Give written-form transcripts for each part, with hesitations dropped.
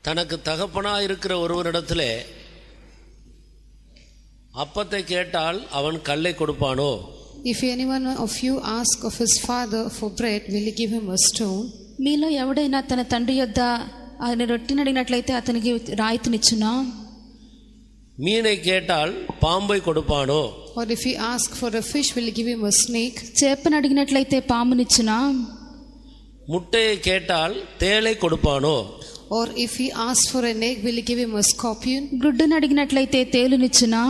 தனக்கு தகப்பனாய் இருக்கிற ஒருவனிடத்திலே அப்பத்தை கேட்டால் அவன் கல்லை கொடுப்பானோ? If anyone of you ask of his father for bread, will he give him a stone? మీలో ఎవడైనా తన తండ్రి యొద్ద ఆయన రొట్టెని అడిగినట్లయితే అతనికి రాయితీనిచ్చునా? மீனை கேட்டால் பாம்பை கொடுப்பானோ? Or if he ask for a fish, will he give him a snake? చేపను అడిగినట్లయితే పామునిచ్చునా? முட்டையை கேட்டால் தேளை கொடுப்பானோ? Or if he asks for an egg, will he give him a scorpion? గుడ్డును అడిగినట్లయితే తేలునిచ్చునా?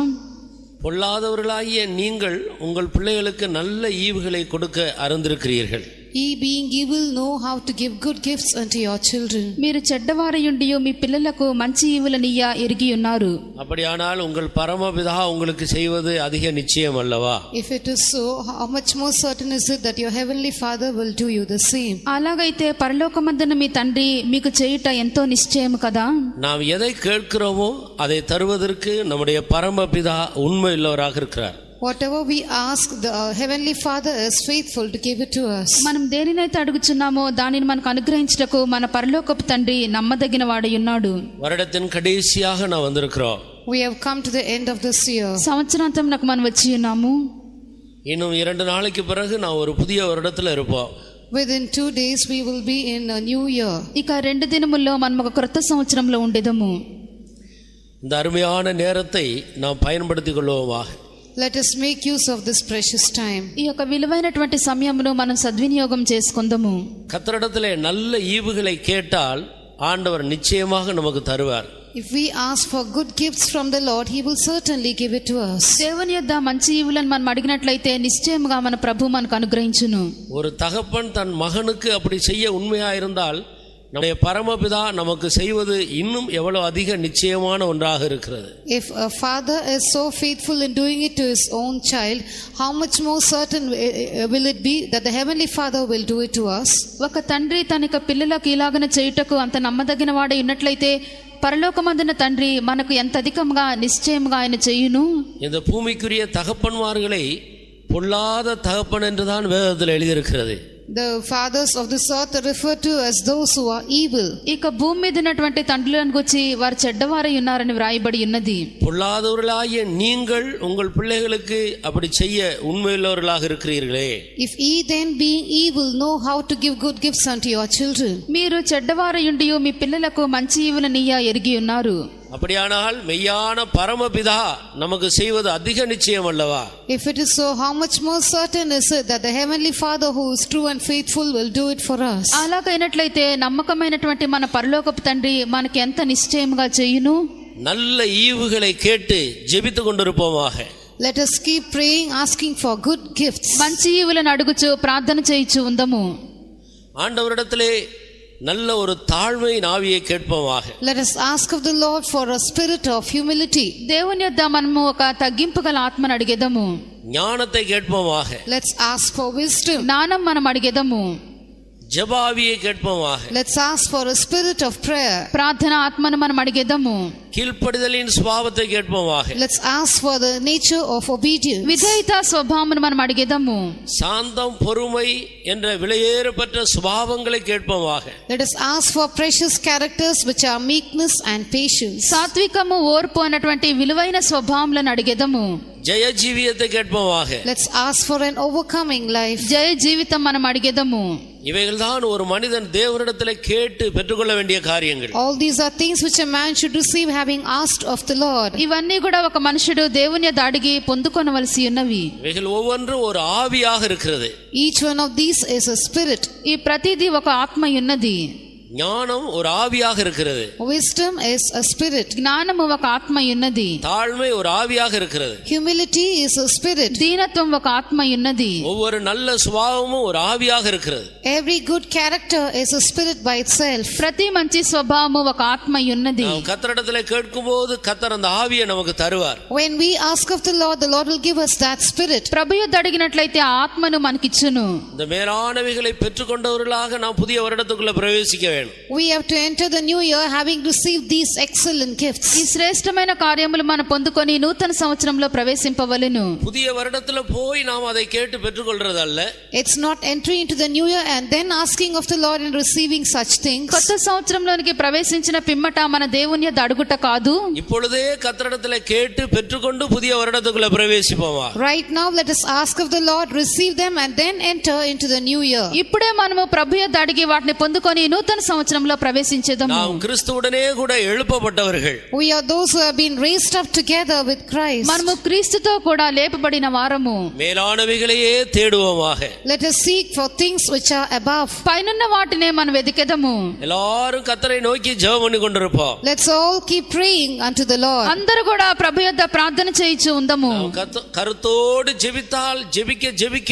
பொல்லாதவர்களாகிய நீங்கள் உங்கள் பிள்ளைகளுக்கு நல்ல ஈவுகளை கொடுக்க அறிந்திருக்கிறீர்கள். Ye being evil know how to give good gifts unto your children. మీరు చెడ్డవారయుండి మీ పిల్లలకు మంచి ఈవులనియ్య ఎరిగి ఉన్నారు. அப்படியானால் உங்கள் பரமபிதா உங்களுக்கு செய்வது அதிக நிச்சயம் அல்லவா? If it is so, how much more certain is it that your heavenly Father will do you the same? అలాగైతే పరలోకమందున మీ తండ్రి మీకు చేయుట ఎంతో నిశ్చయం కదా. நாம் எதை கேட்கிறோமோ அதை தருவதற்கு நம்முடைய பரமபிதா உண்மையுள்ளவராக இருக்கிறார். Whatever we ask, the heavenly Father is faithful to give it to us. మనం దేనినైతే అడుగుచున్నామో దానిని మనకు అనుగ్రహించుటకు మన పరలోకపు తండ్రి నమ్మదగిన వాడై ఉన్నాడు. வருடத்தின் கடைசியாக நான் வந்திருக்கிறோம். We have come to the end of this year. సంవత్సరాంతం నాకు మనం వచ్చి ఉన్నాము. இன்னும் 2 நாளைக்கு பிறகு நான் ஒரு புதிய வருடத்துல இருப்போம். Within 2 days we will be in a new year. ఇక 2 దినముల్లో మనం ఒక క్రొత్త సంవత్సరంలో ఉండేదము. இந்த அருமையான நேரத்தை நாம் பயன்படுத்திக் கொள்வோமாக. Let us make use of this precious time. ఈ యొక్క విలువైనటువంటి సమయమును మనం సద్వినియోగం చేసుకుందాము. கர்த்தரிடத்திலே நல்ல ஈவுகளை கேட்டால் ஆண்டவர் நிச்சயமாக நமக்கு தருவார். If we ask for good gifts from the Lord, he will certainly give it to us. దేవుని యొద్ద మంచి ఈవులను మనం అడిగినట్లయితే నిశ్చయముగా మన ప్రభువు మనకు అనుగ్రహించును. ஒரு தகப்பன் தன் மகனுக்கு அப்படி செய்ய உண்மையா இருந்தால் நம்முடைய பரமபிதா நமக்கு செய்வது இன்னும் எவ்வளவு அதிக நிச்சயமான ஒன்றாக இருக்கிறது. If a father is so faithful in doing it to his own child, how much more certain will it be that the heavenly Father will do it to us? ఒక తండ్రి తన పిల్లలకు ఇలాగన చేయుటకు అంత నమ్మదగిన వాడై ఉన్నట్లయితే పరలోకమందున తండ్రి మనకు ఎంత అధికంగా నిశ్చయముగా ఆయన చేయును. இந்த பூமிக்குரிய தகப்பன்மார்களை பொல்லாத தகப்பன் என்றுதான் வேதத்தில் எழுதியிருக்கிறது. The fathers of this earth are referred to as those who are evil. ఇక భూమి మీద ఉన్నటువంటి తండ్రులను గురించి వారు చెడ్డవారై ఉన్నారని వ్రాయబడి ఉన్నది. பொல்லாதவர்களாகிய நீங்கள் உங்கள் பிள்ளைகளுக்கு அப்படி செய்ய உண்மையுள்ளவர்களாக இருக்கிறீர்களே. If ye then being evil know how to give good gifts unto your children. మీరు చెడ్డవారయుండి మీ పిల్లలకు మంచి ఈవులనియ్య ఎరిగి ఉన్నారు. அப்படியானால் மெய்யான பரமபிதா நமக்கு செய்வது அதிக நிச்சயம் அல்லவா? If it is so, how much more certain is it that the heavenly Father who is true and faithful will do it for us? అలాగైనట్లయితే నమ్మకమైనటువంటి మన పరలోకపు తండ్రి మనకి ఎంత నిశ్చయముగా చేయును. நல்ல ஈவுகளை கேட்டு ஜெபித்துக் கொண்டிருப்போமாக. Let us keep praying, asking for good gifts. మంచి ఈవులను అడుగుచు ప్రార్థన చేయుచు ఉందము. ஆண்டவரிடத்திலே நல்ல ஒரு தாழ்மையின் ஆவியை கேட்போமாக. Let us ask of the Lord for a spirit of humility. దేవుని యొద్ద మనము ఒక తగ్గింపు గల ఆత్మను అడిగెదము. ஞானத்தை கேட்போமாக. Let's ask for wisdom. జ్ఞానం మనం అడిగెదము. ஜெபாவியை கேட்போமாக. Let's ask for a spirit of prayer. ప్రార్థన ఆత్మను మనం అడిగెదము. கீழ்ப்படிதலின் சுபாவத்தை கேட்போமாக. Let's ask for the nature of obedience. విధేయత స్వభావమును మనం అడిగెదము. சாந்தம் பொறுமை என்ற விலையேறப்பட்ட சுபாவங்களை கேட்போமாக. Let us ask for precious characters which are meekness and patience. సాత్వికము ఓర్పు అన్నటువంటి విలువైన స్వభావములను అడిగెదము. ஜெய ஜீவியத்தை கேட்போமாக. Let's ask for an overcoming life. జయ జీవితం మనం అడిగెదము. இவைகள்தான் ஒரு மனிதன் தேவனிடத்திலே கேட்டு பெற்றுக்கொள்ள வேண்டிய காரியங்கள். All these are things which a man should receive having asked of the Lord. ఇవన్నీ కూడా ఒక మనుషుడు దేవుని యొద్ద అడిగి పొందుకొనవలసి ఉన్నవి. இவைகள் ஒவ்வொன்றும் ஒரு ஆவியாக இருக்கிறது. Each one of these is a spirit. ఈ ప్రతిదీ ఒక ఆత్మ ఉన్నది. ஞானம் ஒரு ஆவியாக இருக்கிறது. Wisdom is a spirit. జ్ఞానము ఒక ఆత్మ ఉన్నది. தாழ்மை ஒரு ஆவியாக இருக்கிறது. Humility is a spirit. దీనత్వం ఒక ఆత్మ ఉన్నది. ஒவ்வொரு நல்ல சுபாவமும் ஒரு ஆவியாக இருக்கிறது. Every good character is a spirit by itself. ప్రతి మంచి స్వభావము ఒక ఆత్మ ఉన్నది. நாம் கர்த்தரிடத்திலே கேட்கும்போது கர்த்தர் அந்த ஆவியை நமக்கு தருவார். When we ask of the Lord will give us that spirit. ప్రభు యొద్ద అడిగినట్లయితే ఆ ఆత్మను మనకిచ్చును. இந்த மேலானவைகளை பெற்றுக்கொண்டவர்களாக நாம் புதிய வருடத்துக்குள்ள பிரவேசிக்க வேண்டும். வேணும். We have to enter the new year having received these excellent gifts. ఈ శ్రేష్టమైన కార్యములు మనం పొందుకొని నూతన సంవత్సరంలో ప్రవేశింపవలెను. புதிய வருடத்துல போய் நாம் அதை கேட்டு பெற்றுக்கொள்றதல்ல. It's not entering into the new year and then asking of the Lord and receiving such things. కొత్త సంవత్సరంలోనికి ప్రవేశించిన పిమ్మట మన దేవుని యొద్ద అడుగుట కాదు. இப்பொழுதே கர்த்தரிடத்துல கேட்டு பெற்றுக்கொண்டு புதிய வருடத்துக்குள்ள பிரவேசிப்போமா. Right now let us ask of the Lord, receive them and then enter into the new year. ఇప్పుడే మనము ప్రభు యొద్ద అడిగి వాటిని పొందుకొని నూతన సంవత్సరంలో ప్రవేశించేదము. நாம் கிறிஸ்துவுடனே கூட எழுப்பப்பட்டவர்கள். We are those who have been raised up together with Christ. మనము క్రీస్తుతో కూడా లేపబడిన వారము. மேலானவைகளையே தேடுவோமாக. Let us seek for things which are above. పైనున్న వాటినే మనం వెదికెదము. எல்லாரும் கர்த்தரை நோக்கி ஜெபம் பண்ணி கொண்டிருப்போம். Let's all keep praying unto the Lord. అందరూ కూడా ప్రభు యొద్ద ప్రార్థన చేయిచు ఉందము. கருத்தோடு ஜெபித்தால் ஜெபிக்க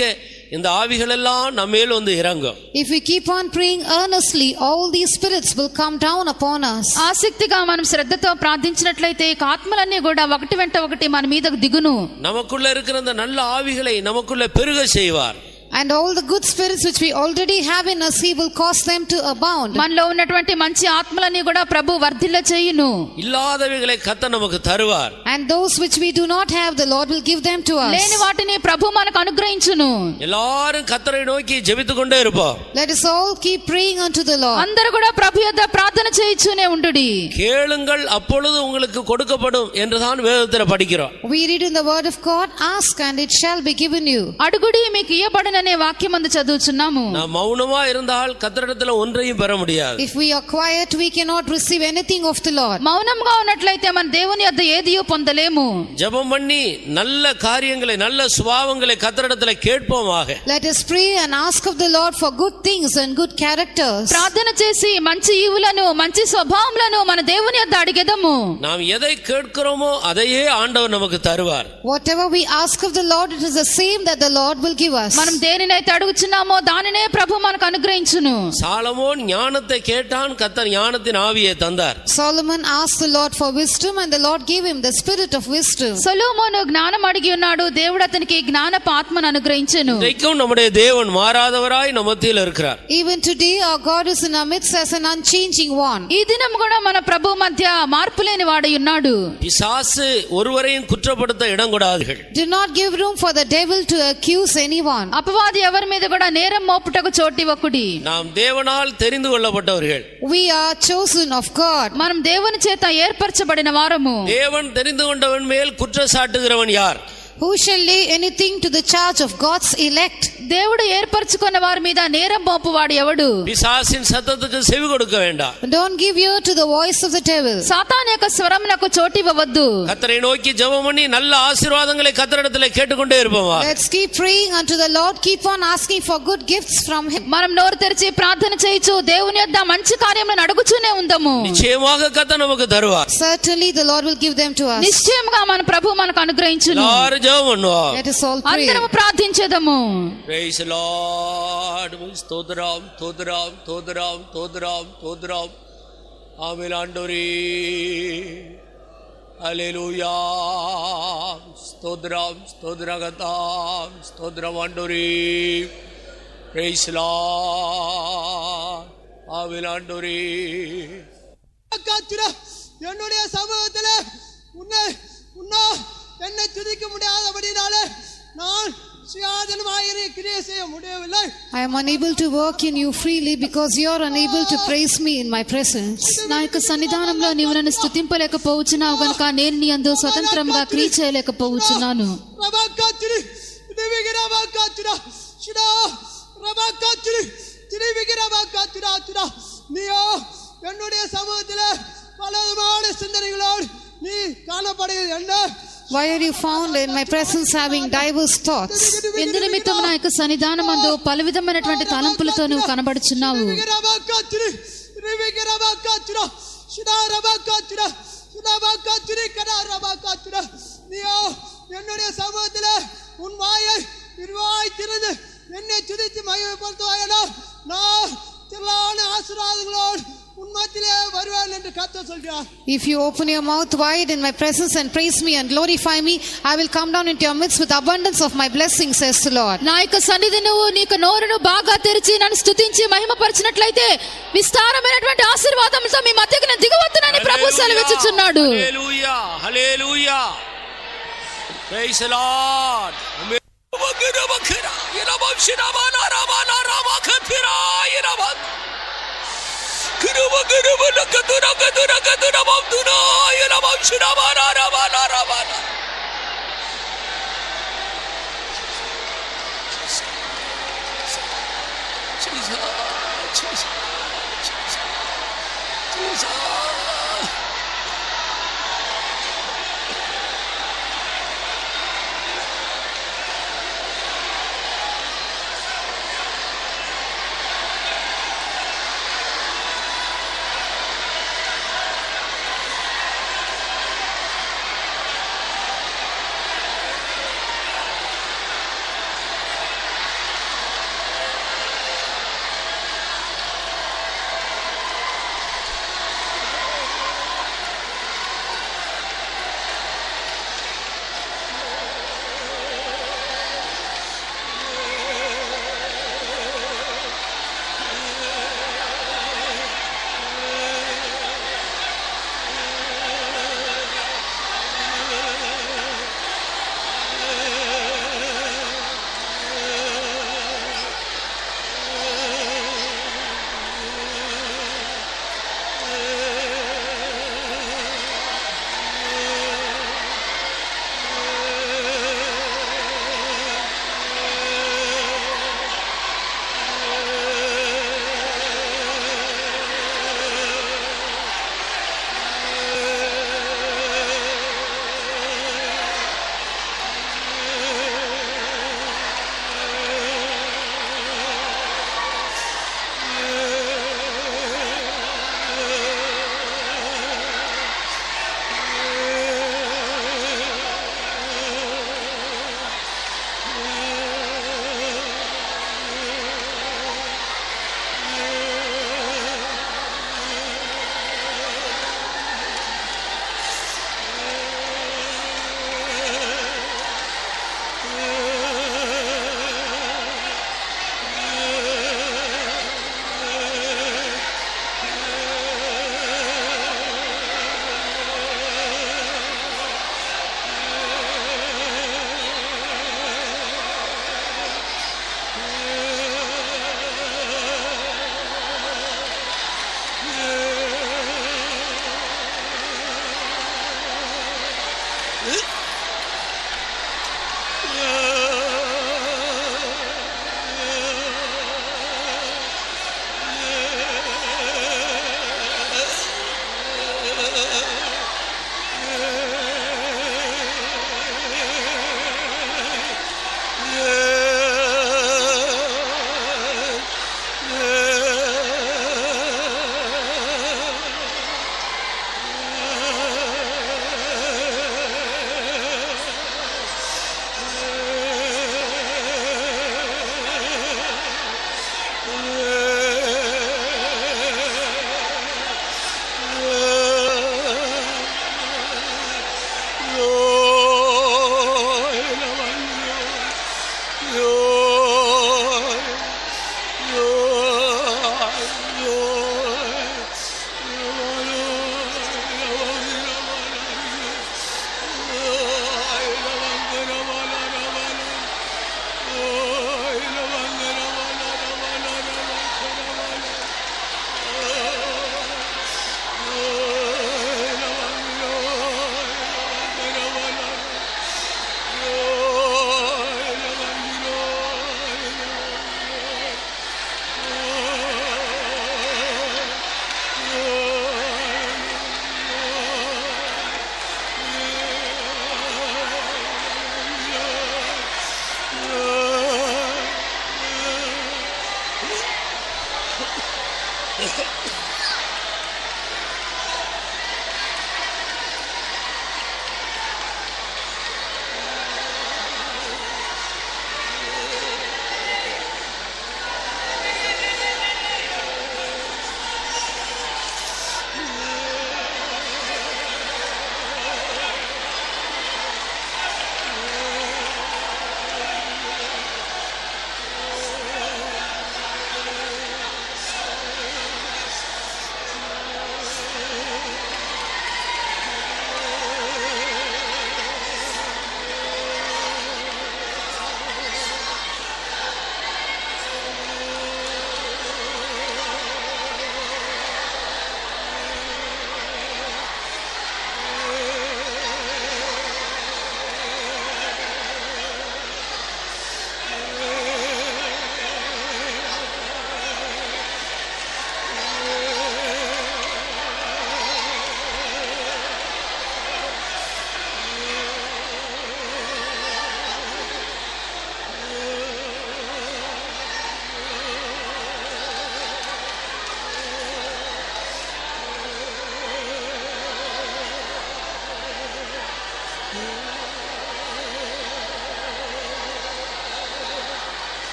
இந்த ஆவிகள் எல்லாம் நம்மேல் வந்து இறங்கும். If we keep on praying earnestly, all these spirits will come down upon us. ఆసక్తిగా మనం శ్రద్ధతో ప్రార్థించినట్లయితే ఆత్మలన్నీ కూడా ఒకటి వెంట ఒకటి మన మీదకు దిగును. நமக்குள்ள இருக்கிற அந்த நல்ல ஆவிகளை நமக்குள்ள பெருக செய்வார். And all the good spirits which we already have in us, He will cause them to abound. మనలో ఉన్నటువంటి మంచి ఆత్మలన్నీ కూడా ప్రభు వర్ధిల్ల చేయును. இல்லாதவைகளை கர்த்தர் நமக்கு தருவார். And those which we do not have, the Lord will give them to us. లేని వాటిని ప్రభు మనకు అనుగ్రహించును. எல்லாரும் கர்த்தரை நோக்கி ஜெபித்துக்கொண்டே இருப்போம். Let us all keep praying unto the Lord. అందరూ కూడా ప్రభు యొద్ద ప్రార్థన చేయిచునే ఉండుడి. கேளுங்கள் அப்பொழுது உங்களுக்கு கொடுக்கப்படும் என்றுதான் வேதத்தில் படிக்கிறோம். We read in the word of God, ask and it shall be given you. అడుగుడి మీకు ఇయ్యబడుననే వాక్యమందు చదువుచున్నాము. நாம் மௌனமா இருந்தால் கர்த்தரிடத்தில் ஒன்றையும் பெற முடியாது. If we are quiet, we cannot receive anything of the Lord. మౌనంగా ఉన్నట్లయితే మన దేవుని యొద్ద ఏదియో పొందలేము. ஜெபம் பண்ணி நல்ல காரியங்களை நல்ல சுபாவங்களை கர்த்தரிடத்தில் கேட்போமாக. Let us pray and ask of the Lord for good things and good characters. ప్రార్థన చేసి మంచి ఈవులను మంచి స్వభావములను మన దేవుని యొద్ద అడిగెదము. நாம் எதை கேட்கிறோமோ அதையே ஆண்டவர் நமக்கு தருவார். Whatever we ask of the Lord, it is the same that the Lord will give us. మనం దేనినైతే అడుగుచున్నామో దానినే ప్రభు మనకు అనుగ్రహించును. சாலமோன் ஞானத்தை கேட்டான், கர்த்தர் ஞானத்தின் ஆவியை தந்தார். Solomon asked the Lord for wisdom and the Lord gave him the spirit of wisdom. సొలొమోను జ్ఞానం అడిగి ఉన్నాడు, దేవుడు అతనికి జ్ఞానపు ఆత్మను అనుగ్రహించెను. இன்றைக்கும் நம்முடைய தேவன் மாறாதவராய் நம்ம மத்தியில் இருக்கிறார். Even today our God is in our midst as an unchanging one. ఈ దినం కూడా మన ప్రభు మధ్య మార్పులేని వాడై ఉన్నాడు. பிசாசு ஒருவரையும் குற்றப்படுத்த இடம் கொடாதீர்கள். Do not give room for the devil to accuse anyone. అపవాది ఎవరి మీద కూడా నేరం మోపుటకు చోటివ్వకుడి. நாம் தேவனால் தெரிந்து கொள்ளப்பட்டவர்கள். We are chosen of God. మనం దేవుని చేత ఏర్పరచబడిన వారము. தேவன் தெரிந்து கொண்டவன் மேல் குற்றம் சாட்டுகிறவன் யார்? Who shall lay anything to the charge of God's elect? దేవుడు ఏర్పరచుకున్న వారి మీద నేరం మోపువాడు ఎవడు? பிசாசின் சத்தத்துக்கு செவி கொடுக்க வேண்டாம். Don't give ear to the voice of the devil. సాతాను యొక్క స్వరమునకు చోటివ్వవద్దు. கர்த்தரை நோக்கி ஜெபம் பண்ணி நல்ல ஆசீர்வாதங்களை கர்த்தரிடத்தில் கேட்டுக்கொண்டே இருப்போமா. Let's keep praying unto the Lord, keep on asking for good gifts from Him. మనం నోరు తెరిచి ప్రార్థన చేయొచ్చు, దేవుని యొద్ద మంచి కార్యములను అడుగుచూనే ఉందము. நிச்சயமாக கர்த்தர் நமக்கு தருவார். Certainly the Lord will give them to us. నిశ్చయముగా మన ప్రభు మనకు అనుగ్రహించును. எல்லாரும் ஜெபம் பண்ணுவோம். Let us all pray. అందరము ప్రార్థించేదము. Praise the Lord. ஸ்தோத்திரம் ஸ்தோத்திரம் ஸ்தோத்திரம் ஸ்தோத்திரம் ஸ்தோத்திரம். ஆமென் ஆண்டவரே. ஹல்லேலூயா. ஸ்தோத்திரம் ஸ்தோத்திரகதாம் ஸ்தோத்திரம் ஆண்டவரே. Praise the Lord. ஆமென் ஆண்டவரே. என்னுடைய சமூகத்தில் உன்னை என்னை துதிக்க முடியாதபடினாலே நான் சுயாதீனமாக கிரியை செய்ய முடியவில்லை. I am unable to work in you freely because you are unable to praise me in my presence. నా యొక్క సన్నిధానంలో నీవు నన్ను స్తుతింపలేకపోవచ్చున్నావు గనుక నేను నీ యందు స్వతంత్రంగా క్రియ చేయలేకపోవచ్చున్నాను. రబకాతిరి దివిగిరబకాతిరా శిడా రబకాతిరి దివిగిరబకాతిరా నీయో என்னுடைய சமூகத்தில் பலவிதமான சிந்தனைகளோடு நீ காணப்படுகிறது என்ன? Why are you found in my presence having diverse thoughts? ఎందు నిమిత్తం నా యొక్క సన్నిధానమందు పలు విధమైనటువంటి తలంపులతో నువ్వు కనబడుచున్నావు. என்னுடைய சமூகத்தில் உன் வாயை இருவாய் திறந்து என்னை துதித்து மகிமைப்படுத்துவாயனா நான் திரளான ஆசீர்வாதங்களோடு உன் மத்தியிலே வருவேன் என்று கர்த்தர் சொல்கிறார். If you open your mouth wide in my presence and praise me and glorify me, I will come down into your midst with abundance of my blessings, says the Lord. నా యొక్క సన్నిధి నువ్వు నీ యొక్క నోరును బాగా తెరిచి నన్ను స్తుతించి మహిమపరిచినట్లయితే విస్తారమైనటువంటి ఆశీర్వాదంతో మీ మధ్యకు నేను దిగవచ్చునని ప్రభు సెలవిచ్చుచున్నాడు. హల్లెలూయా హల్లెలూయా ప్రైజ్ ది లార్డ్.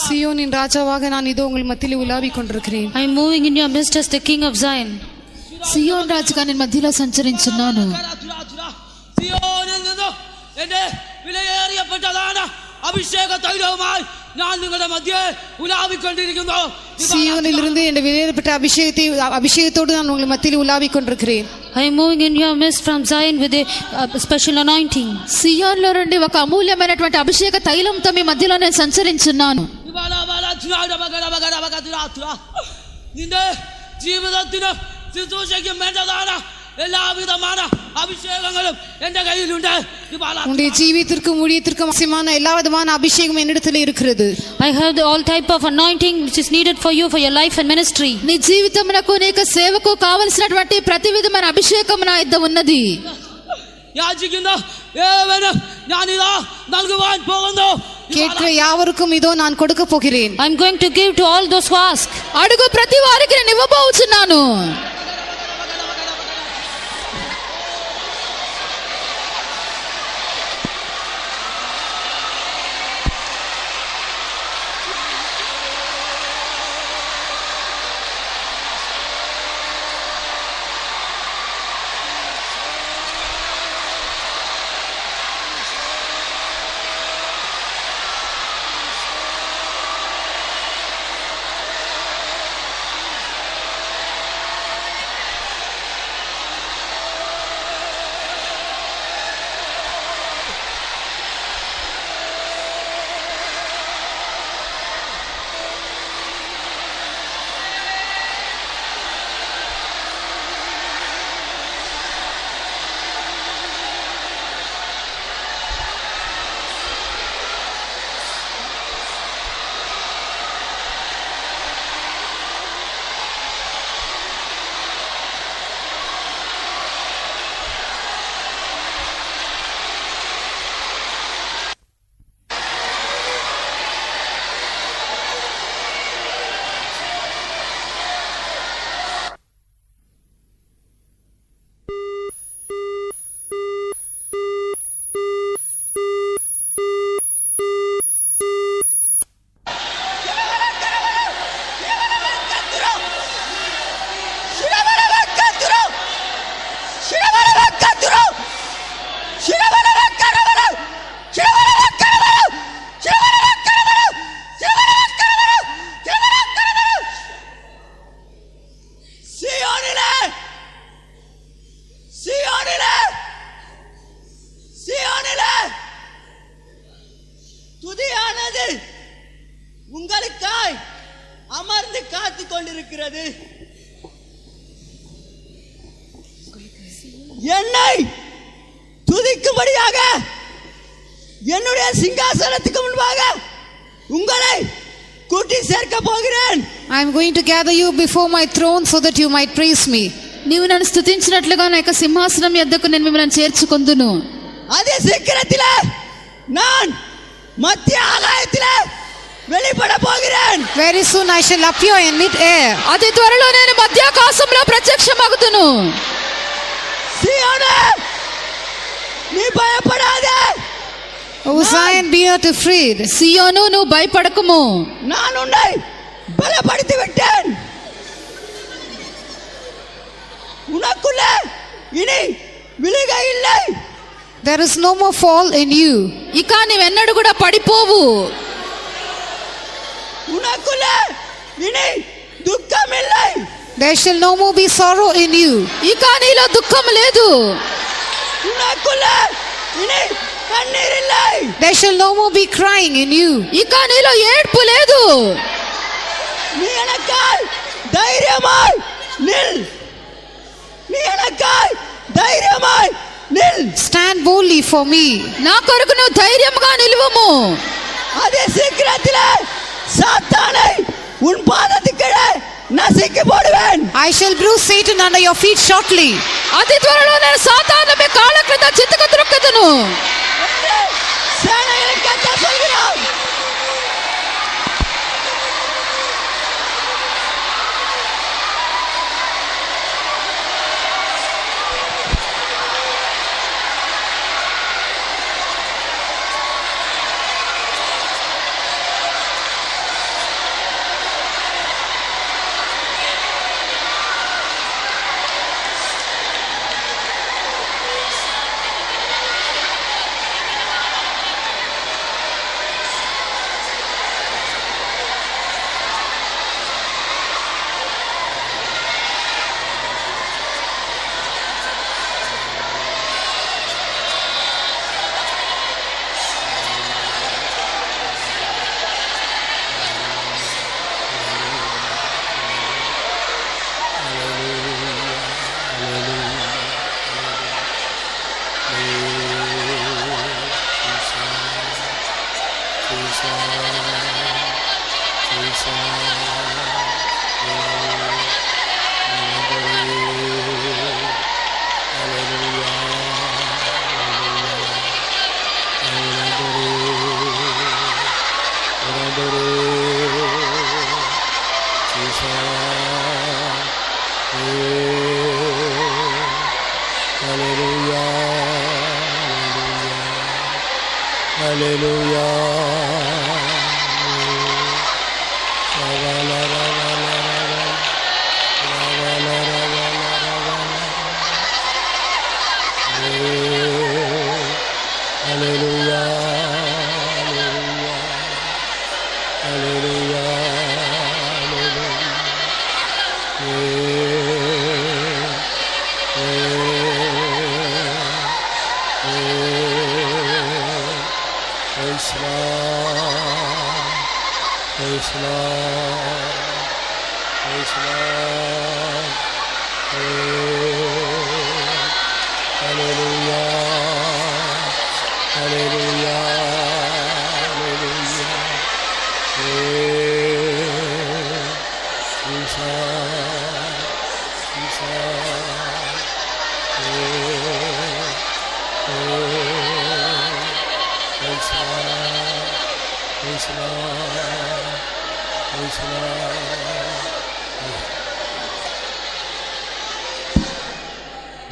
சியோனின் ராஜாவாக நான் இதோ உங்கள் மத்தியில் உலாவிக் கொண்டிருக்கிறேன். I am moving in your midst as the King of Zion. సియోన్ రాజుగా నేను మధ్యలో సంచరించున్నాను. சியோனிலிருந்து என் விலையேறப்பட்ட அபிஷேகத்தோடு நான் உங்கள் மத்தியில் உலாவிக் கொண்டிருக்கிறேன். I am moving in your midst from Zion with a special anointing. సియోన్లో నుండి ఒక అమూల్యమైనటువంటి అభిషేక తైలంతో మీ మధ్యలో నేను సంచరించున్నాను. നിന്റെ ജീവിതത്തിന് ശുശ്രൂഷയ്ക്കും വേണ്ടതാണ് എല്ലാവിധமான அபிஷேகங்களும் என்ற கையிலுண்டு. உன்னுடைய ஜீவியத்திற்கும் ஊழியத்திற்கும் அவசியமான எல்லா விதமான அபிஷேகம் என்னிடத்தில் இருக்கிறது. I have all type of anointing which is needed for you for your life and ministry. నీ జీవితమునకు నీ యొక్క సేవకు కావలసినటువంటి ప్రతి విధమైన అభిషేకం నా యొద్ద ఉన్నది. യാചിക്കുന്ന ഏവനും ഞാനിതാ നൽകുവാൻ പോകുന്നു. கேட்கிற யாவருக்கும் இதோ நான் கொடுக்க போகிறேன். I am going to give to all those who ask. అడుగు ప్రతి వారికి నేను ఇవ్వబోచున్నాను. உங்களுக்காய் அமர்ந்து காத்து கொண்டிருக்கிறது. என்னை துதிக்கும்படியாக என்னுடைய சிங்காசனத்துக்கு முன்பாக உங்களை கூட்டி சேர்க்க போகிறேன். I am going to gather you before my throne so that you might praise me. నీవు నన్ను స్తుతించినట్లుగా నా యొక్క సింహాసనం యొద్దకు నేను మిమ్మల్ని చేర్చుకొందును. அதே சீக்கிரத்திலே நான் மத்திய ஆகாயத்திலே வெளிப்பட போகிறேன். Very soon I shall appear in mid-air. అతి త్వరలో నేను మధ్యాకాశంలో ప్రత్యక్షమగుదును. சீயோனே, நீ பயப்படாதே. O Zion, be not afraid. సియోను నువ్వు భయపడకుము. நான் உன்னை பலப்படுத்தி விட்டேன். உனக்குள்ளே இனி விழுகை இல்லை. There is no more fall in you. ఇక నీవెన్నడూ కూడా పడిపోవు. உனக்குள்ளே இனி துக்கம் இல்லை. There shall no more be sorrow in you. ఇక నీలో దుఃఖం లేదు. உனக்குள்ளே இனி கண்ணீர் இல்லை. There shall no more be crying in you. ఇక నీలో ఏడ్పు లేదు. நீ எனக்காய் தைரியமாய் நில். நீ எனக்காய் தைரியமாய் நில். Stand boldly for me. నా కొరకు నువ్వు ధైర్యంగా నిలువుము. அதே சீக்கிரத்திலே சாத்தானை உன் பாதத்துக்கு கீழே நசுக்கி போடுவேன். I shall bruise Satan under your feet shortly. అతి త్వరలో నేను సాతాను మీ కాళ్ళ క్రింద చితక త్రొక్కుదును. சேனைகளுக்கு கர்த்தர் சொல்கிறார்.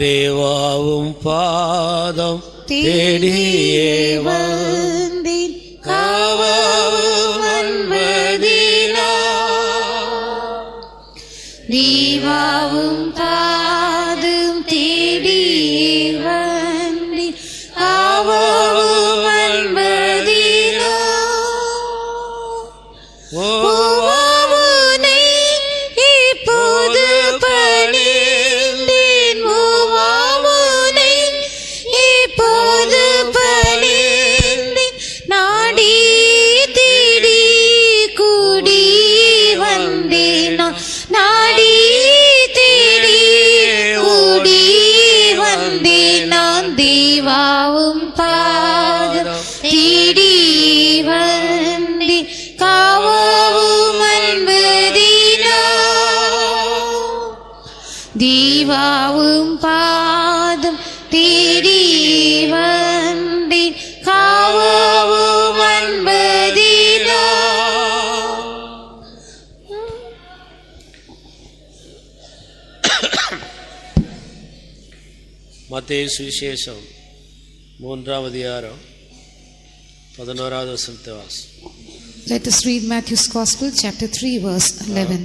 தேவாவும் பாதம் தேடியே வந்தேன் காவாவும் அன்பதினா தேவாவும் பாதம் தேடியே வந்தேன் காவாவும் அன்பதினா ஓவாவுனை இப்போது பணிந்தேன் ஓவாவுனை இப்போது பணிந்தேன் நாடி தேடி கூடி வந்தேன் நான் நாடி தேடி கூடி வந்தேன் நான் தேவாவும் பாதம் தேடி வந்தேன் காவாவும் அன்பதினா தேவாவும் பாதம் தேடி வந்தேன் காவாவும் அன்பதினா மத்தேயு சுவிசேஷம் 3ஆம் அதிகாரம் 11வது வசனத்தை வாசி. Let us read Matthew's Gospel, chapter 3, verse 11.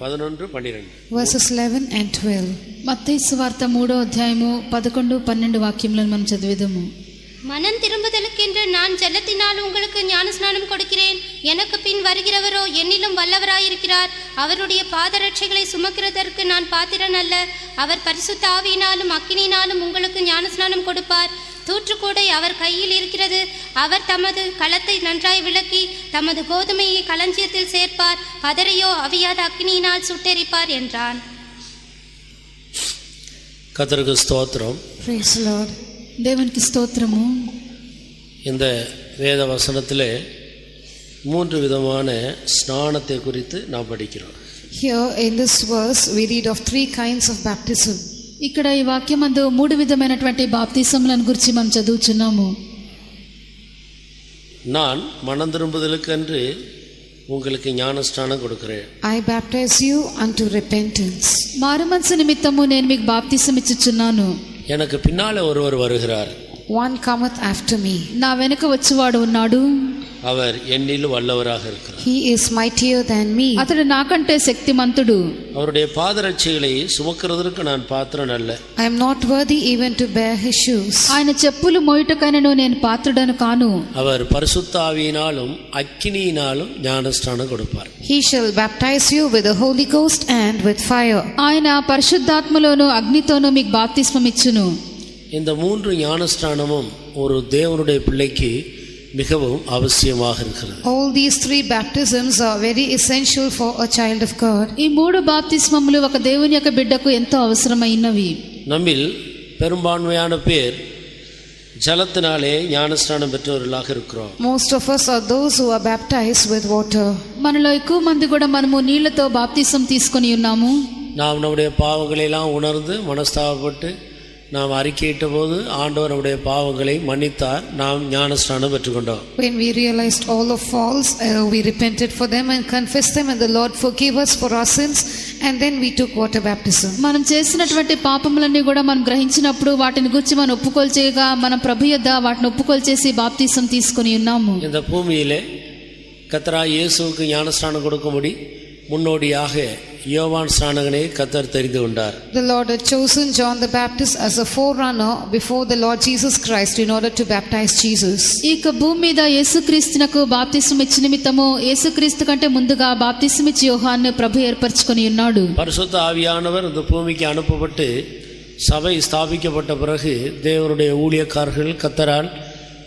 11, 12 Verses 11 and 12. మత్తయి సువార్త 3వ అధ్యాయము 11, 12 వాక్యములను మనం చదివేదము. மனம் திரும்புதலுக்கென்று நான் ஜலத்தினால் உங்களுக்கு ஞானஸ்நானம் கொடுக்கிறேன். எனக்கு பின் வருகிறவரோ என்னிலும் வல்லவராயிருக்கிறார். அவருடைய பாதரட்சைகளை சுமக்கிறதற்கு நான் பாத்திரன் அல்ல. அவர் பரிசுத்த ஆவியினாலும் அக்கினியினாலும் உங்களுக்கு ஞானஸ்நானம் கொடுப்பார். தூற்றுக்கூடை அவர் கையில் இருக்கிறது. அவர் தமது களத்தை நன்றாய் விளக்கி தமது கோதுமையை களஞ்சியத்தில் சேர்ப்பார். பதரையோ அவியாத அக்கினியினால் சுட்டெரிப்பார் என்றான். கர்த்தருக்கு ஸ்தோத்திரம். Praise the Lord. దేవునికి స్తోత్రము. இந்த வேத வசனத்திலே 3 விதமான ஸ்நானத்தை குறித்து நாம் படிக்கிறோம். Here in this verse we read of 3 kinds of baptism. ఇక్కడ ఈ వాక్యమందు 3 విధమైనటువంటి బాప్తిసములను గురించి మనం చదువుచున్నాము. நான் மனம் திரும்புதலுக்கென்று உங்களுக்கு ஞானஸ்நானம் கொடுக்கிறேன். I baptize you unto repentance. మారుమనసు నిమిత్తము నేను మీకు బాప్తిసం ఇచ్చుచున్నాను. எனக்கு பின்னாலே ஒருவர் வருகிறார். One cometh after me. నా వెనుక వచ్చువాడు ఉన్నాడు. அவர் என்னிலும் வல்லவராக இருக்கிறார். He is mightier than me. అతడు నాకంటే శక్తిమంతుడు. அவருடைய பாதரட்சைகளை சுமக்கிறதற்கு நான் பாத்திரன் அல்ல. I am not worthy even to bear his shoes. ఆయన చెప్పులు మోయుటకైనను నేను పాత్రుడను కాను. அவர் பரிசுத்த ஆவியினாலும் அக்கினியினாலும் ஞானஸ்நானம் கொடுப்பார். He shall baptize you with the Holy Ghost and with fire. ఆయన పరిశుద్ధాత్మలోను అగ్నితోను మీకు బాప్తిస్మం ఇచ్చును. இந்த 3 ஞானஸ்நானமும் ஒரு தேவனுடைய பிள்ளைக்கு மிகவும் அவசியமாக இருக்கிறது. All these 3 baptisms are very essential for a child of God. ఈ 3 బాప్తిస్మములు ఒక దేవుని యొక్క బిడ్డకు ఎంతో అవసరమైనవి. நம்மில் பெரும்பான்மையான பேர் ஜலத்தினாலே ஞானஸ்நானம் பெற்றவர்களாக இருக்கிறோம். Most of us are those who are baptized with water. మనలో ఎక్కువ మంది కూడా మనము నీళ్లతో బాప్తిసం తీసుకొని ఉన్నాము. நாம் நம்முடைய பாவங்களை எல்லாம் உணர்ந்து மனஸ்தாபப்பட்டு நாம் அறிக்கையிட்ட போது ஆண்டவர் நம்முடைய பாவங்களை மன்னித்தார். நாம் ஞானஸ்நானம் பெற்றுக்கொண்டோம். When we realized all our faults, we repented for them and confessed them, and the Lord forgave us for our sins, and then we took water baptism. మనం చేసినటువంటి పాపములన్నీ కూడా మనం గ్రహించినప్పుడు వాటిని గురించి మనం ఒప్పుకోలు చేయగా మన ప్రభు యొద్ద వాటిని ఒప్పుకోలు చేసి బాప్తిసం తీసుకొని ఉన్నాము. இந்த பூமியிலே கர்த்தராகிய இயேசுவுக்கு ஞானஸ்நானம் கொடுக்கும்படி முன்னோடியாக யோவான் ஸ்நானகனை கர்த்தர் தெரிந்து கொண்டார். The Lord had chosen John the Baptist as a forerunner before the Lord Jesus Christ in order to baptize Jesus. ఈ భూమి మీద యేసుక్రీస్తునకు బాప్తిసం ఇచ్చిన నిమిత్తము యేసుక్రీస్తు కంటే ముందుగా బాప్తిసం ఇచ్చి యోహాను ప్రభు ఏర్పరచుకొని ఉన్నాడు. பரிசுத்த ஆவியானவர் இந்த பூமிக்கு அனுப்பப்பட்டு சபை ஸ்தாபிக்கப்பட்ட பிறகு தேவனுடைய ஊழியக்காரர்கள் கர்த்தரால்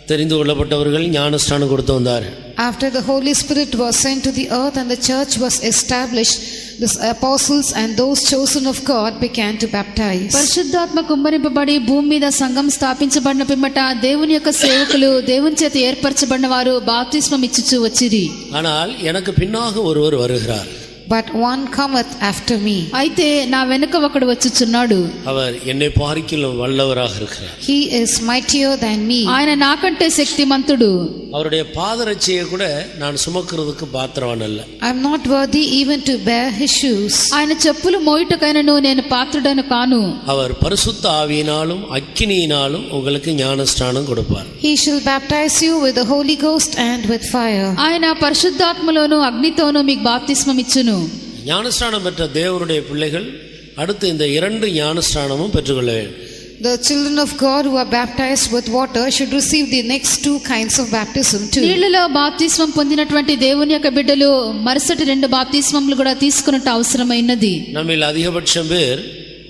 தெரிந்து கொள்ளப்பட்டவர்கள் ஞானஸ்நானம் கொடுத்து வந்தார். After the Holy Spirit was sent to the earth and the church was established, the apostles and those chosen of God began to baptize. పరిశుద్ధాత్మ కుమ్మరింపబడి భూమి మీద సంఘం స్థాపించబడిన పిమ్మట దేవుని యొక్క సేవకులు దేవుని చేత ఏర్పరచబడిన వారు బాప్తిస్మం ఇచ్చుచూ వచ్చిరి. ஆனால் எனக்கு பின்னாக ஒருவர் வருகிறார். But one cometh after me. అయితే నా వెనుక ఒకడు వచ్చుచున్నాడు. அவர் என்னை பார்க்கிலும் வல்லவராக இருக்கிறார். He is mightier than me. ఆయన నాకంటే శక్తిమంతుడు. அவருடைய பாதரட்சையை கூட நான் சுமக்கிறதுக்கு பாத்திரவான் அல்ல. I am not worthy even to bear his shoes. ఆయన చెప్పులు మోయుటకైనను నేను పాత్రుడను కాను. அவர் பரிசுத்த ஆவியினாலும் அக்கினியினாலும் உங்களுக்கு ஞானஸ்நானம் கொடுப்பார். He shall baptize you with the Holy Ghost and with fire. ఆయన పరిశుద్ధాత్మలోను అగ్నితోను మీకు బాప్తిస్మం ఇచ్చును. ஞானஸ்நானம் பெற்ற தேவனுடைய பிள்ளைகள் அடுத்து இந்த 2 ஞானஸ்நானமும் பெற்றுக்கொள்ள வேண்டும். The children of God who are baptized with water should receive the next 2 kinds of baptism too. నీళ్లలో బాప్తిస్మం పొందినటువంటి దేవుని యొక్క బిడ్డలు మరుసటి 2 బాప్తిస్మములు కూడా తీసుకున్నట్టు అవసరమైనది. நம்மில் அதிகபட்சம் பேர்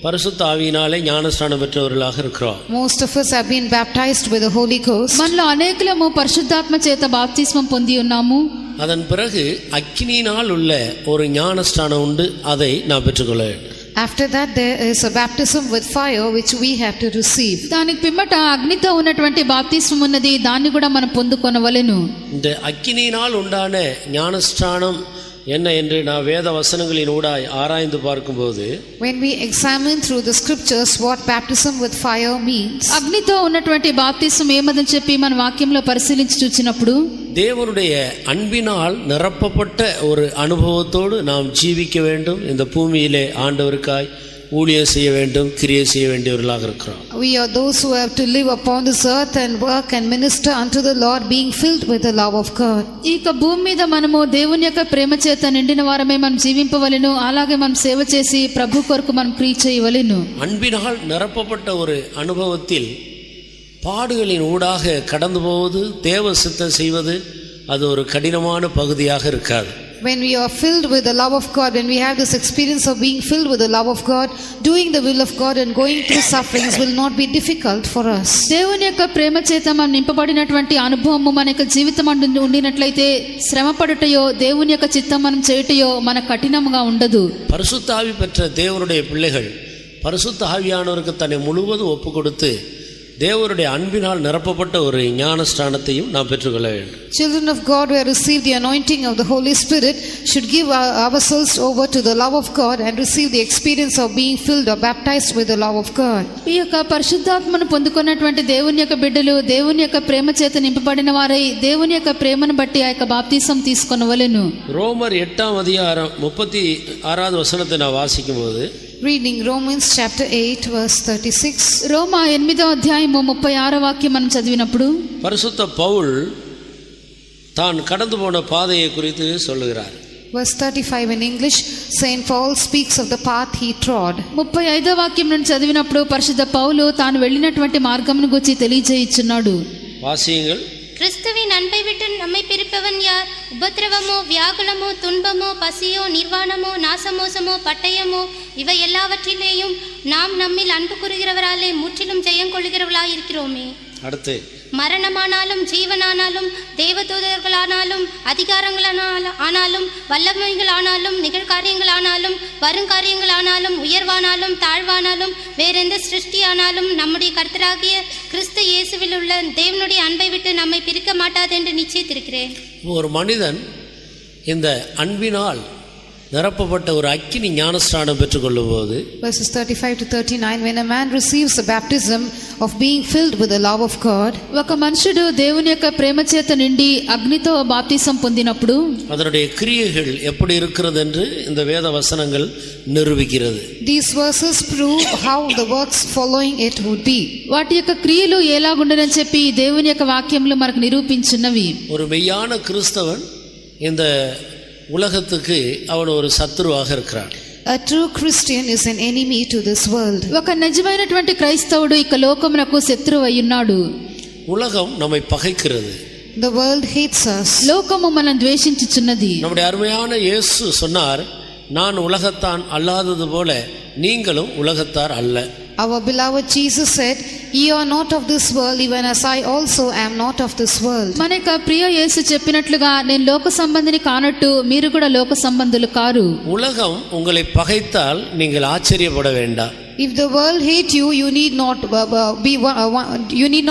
பரிசுத்த ஆவியினாலே ஞானஸ்நானம் பெற்றவர்களாக இருக்கிறோம். Most of us have been baptized with the Holy Ghost. మనలో అనేకులము పరిశుద్ధాత్మ చేత బాప్తిస్మం పొంది ఉన్నాము. அதன் பிறகு அக்கினியினால் உள்ள ஒரு ஞானஸ்நானம் உண்டு, அதை நான் பெற்றுக்கொள்ள வேண்டும். After that there is a baptism with fire which we have to receive. దానికి పిమ్మట అగ్నితో ఉన్నటువంటి బాప్తిస్మం ఉన్నది, దాన్ని కూడా మనం పొందుకొనవలెను. இந்த அக்கினியினால் உண்டான ஞானஸ்நானம் என்ன என்று நான் வேத வசனங்களின் ஊடாய் ஆராய்ந்து பார்க்கும்போது, when we examine through the scriptures what baptism with fire means, అగ్నితో ఉన్నటువంటి బాప్తిస్మం ఏమదని చెప్పి మన వాక్యంలో పరిశీలించి చూచినప్పుడు, தேவனுடைய அன்பினால் நிரப்பப்பட்ட ஒரு அனுபவத்தோடு நாம் ஜீவிக்க வேண்டும். இந்த பூமியிலே ஆண்டவருக்காய் ஊழியம் செய்ய வேண்டும், கிரியை செய்ய வேண்டியவர்களாக இருக்கிறோம். We are those who have to live upon this earth and work and minister unto the Lord, being filled with the love of God. ఈ భూమి మీద మనము దేవుని యొక్క ప్రేమ చేత నిండిన వారమే మనం జీవింపవలెను. అలాగే మనం సేవ చేసి ప్రభు కొరకు మనం క్రియ చేయవలెను. அன்பினால் நிரப்பப்பட்ட ஒரு அனுபவத்தில் பாடுகளின் ஊடாக கடந்து போவது, தேவ சித்தம் செய்வது, அது ஒரு கடினமான பகுதியாக இருக்காது. When we are filled with the love of God, when we have this experience of being filled with the love of God, doing the will of God and going through sufferings will not be difficult for us. దేవుని యొక్క ప్రేమ చేత మనం నింపబడినటువంటి అనుభవము మన యొక్క జీవితం ఉండినట్లయితే శ్రమపడుటయో దేవుని యొక్క చిత్తం మనం చేయుటయో మన కఠినముగా ఉండదు. பரிசுத்த ஆவி பெற்ற தேவனுடைய பிள்ளைகள் பரிசுத்த ஆவியானவருக்கு தன்னை முழுவதும் ஒப்பு கொடுத்து தேவனுடைய அன்பினால் நிரப்பப்பட்ட ஒரு ஞானஸ்நானத்தையும் நாம் பெற்றுக்கொள்ள வேண்டும். Children of God who have received the anointing of the Holy Spirit should give ourselves over to the love of God and receive the experience of being filled or baptized with the love of God. ఈ యొక్క పరిశుద్ధాత్మను పొందుకున్నటువంటి దేవుని యొక్క బిడ్డలు దేవుని యొక్క ప్రేమ చేత నింపబడిన వారై దేవుని యొక్క ప్రేమను బట్టి ఆ యొక్క బాప్తిసం తీసుకొనవలెను. ரோமர் 8ஆம் அதிகாரம் 36வது வசனத்தை நான் வாசிக்கும்போது, Reading Romans chapter 8 verse 36. రోమా 8వ అధ్యాయము 36వ వాక్యం మనం చదివినప్పుడు, பரிசுத்த பவுல் தான் கடந்து போன பாதையை குறித்து சொல்லுகிறார். Verse 35 in English, Saint Paul speaks of the path he trod. 35వ వాక్యం నుండి చదివినప్పుడు పరిశుద్ధ పౌలు తాను వెళ్ళినటువంటి మార్గమును గురించి తెలియజేయుచున్నాడు. வாசியுங்கள். கிறிஸ்துவின் அன்பை விட்டு நம்மை பிரிப்பவன் யார்? உபத்திரவமோ, வியாகுலமோ, துன்பமோ, பசியோ, நிர்வாணமோ, நாசமோசமோ, பட்டயமோ, இவை எல்லாவற்றிலேயும் நாம் நம்மில் அன்பு கூறுகிறவராலே முற்றிலும் ஜெயம் கொள்கிறவர்களாய் இருக்கிறோமே. அடுத்து மரணமானாலும் ஜீவனானாலும் தேவதூதர்களானாலும் அதிகாரங்களானாலும் வல்லமைகளானாலும் நிகழ்காரியங்களானாலும் வருங்காரியங்களானாலும் உயர்வானாலும் தாழ்வானாலும் வேறெந்த சிருஷ்டியானாலும் நம்முடைய கர்த்தராகிய கிறிஸ்து இயேசுவில் உள்ள தேவனுடைய அன்பை விட்டு நம்மை பிரிக்க மாட்டாது என்று நிச்சயித்திருக்கிறேன். ஒரு மனிதன் இந்த அன்பினால் நிரப்பப்பட்ட ஒரு அக்கினி ஞானஸ்நானம் பெற்றுக்கொள்ளும் போது, verses 35 to 39, when a man receives the baptism of being filled with the love of God, ఒక మనుషుడు దేవుని యొక్క ప్రేమ చేత నిండి అగ్నితో బాప్తిసం పొందినప్పుడు அதனுடைய கிரியைகள் எப்படி இருக்கிறது என்று இந்த வேத வசனங்கள் நிரூபிக்கிறது. these verses prove how the works following it would be. వాటి యొక్క క్రియలు ఎలాగుండనని చెప్పి దేవుని యొక్క వాక్యములు మనకు నిరూపించున్నవి. ஒரு மெய்யான கிறிஸ்தவன் இந்த உலகத்துக்கு அவன் ஒரு சத்துருவாக இருக்கிறான். A true Christian is an enemy to this world. ఒక నిజమైనటువంటి క్రైస్తవుడు ఇక లోకమునకు శత్రువు అయ్యున్నాడు. உலகம் நம்மை பகைக்கிறது. The world hates us. లోకము మనల్ని ద్వేషించుచున్నది. நம்முடைய அருமையான இயேசு சொன்னார், நான் உலகத்தான் அல்லாதது போல நீங்களும் உலகத்தார் அல்ல. Our beloved Jesus said, ye are not of this world, even as I also am not of this world. మన యొక్క ప్రియ యేసు చెప్పినట్లుగా నేను లోక సంబంధిని కానట్టు మీరు కూడా లోక సంబంధులు కారు. உலகம் உங்களை பகைத்தால் நீங்கள் ஆச்சரியப்பட வேண்டாம். If the world hate you, you need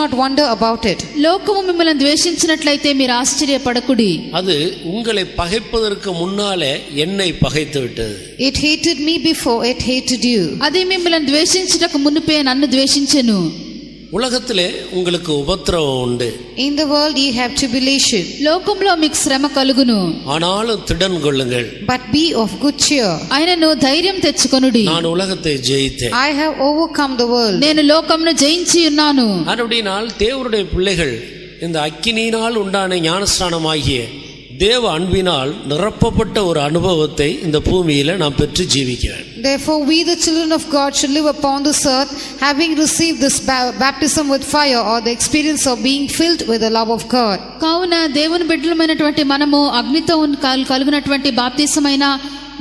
not wonder about it. లోకము మిమ్మల్ని ద్వేషించినట్లయితే మీరు ఆశ్చర్యపడకుడి. அது உங்களை பகைப்பதற்கு முன்னாலே என்னை பகைத்து விட்டது. It hated me before it hated you. అది మిమ్మల్ని ద్వేషించుటకు మునుపే నన్ను ద్వేషించెను. உலகத்திலே உங்களுக்கு உபத்திரவம் உண்டு. In the world ye have tribulation. లోకంలో మీకు శ్రమ కలుగును. ஆனாலும் திடன் கொள்ளுங்கள். But be of good cheer. ఆయనను ధైర్యం తెచ్చుకొనుడి. நான் உலகத்தை ஜெயித்தேன். I have overcome the world. నేను లోకమును జయించి ఉన్నాను. அப்படினால் தேவனுடைய பிள்ளைகள் இந்த அக்கினியினால் உண்டான ஞானஸ்நானமாகிய தேவ அன்பினால் நிரப்பப்பட்ட ஒரு அனுபவத்தை இந்த பூமியில நாம் பெற்று ஜீவிக்க வேண்டும். Therefore we the children of God should live upon this earth having received this baptism with fire, or the experience of being filled with the love of God. కావున దేవుని బిడ్డలమైనటువంటి మనము అగ్నితో కలుగునటువంటి బాప్తిసమైన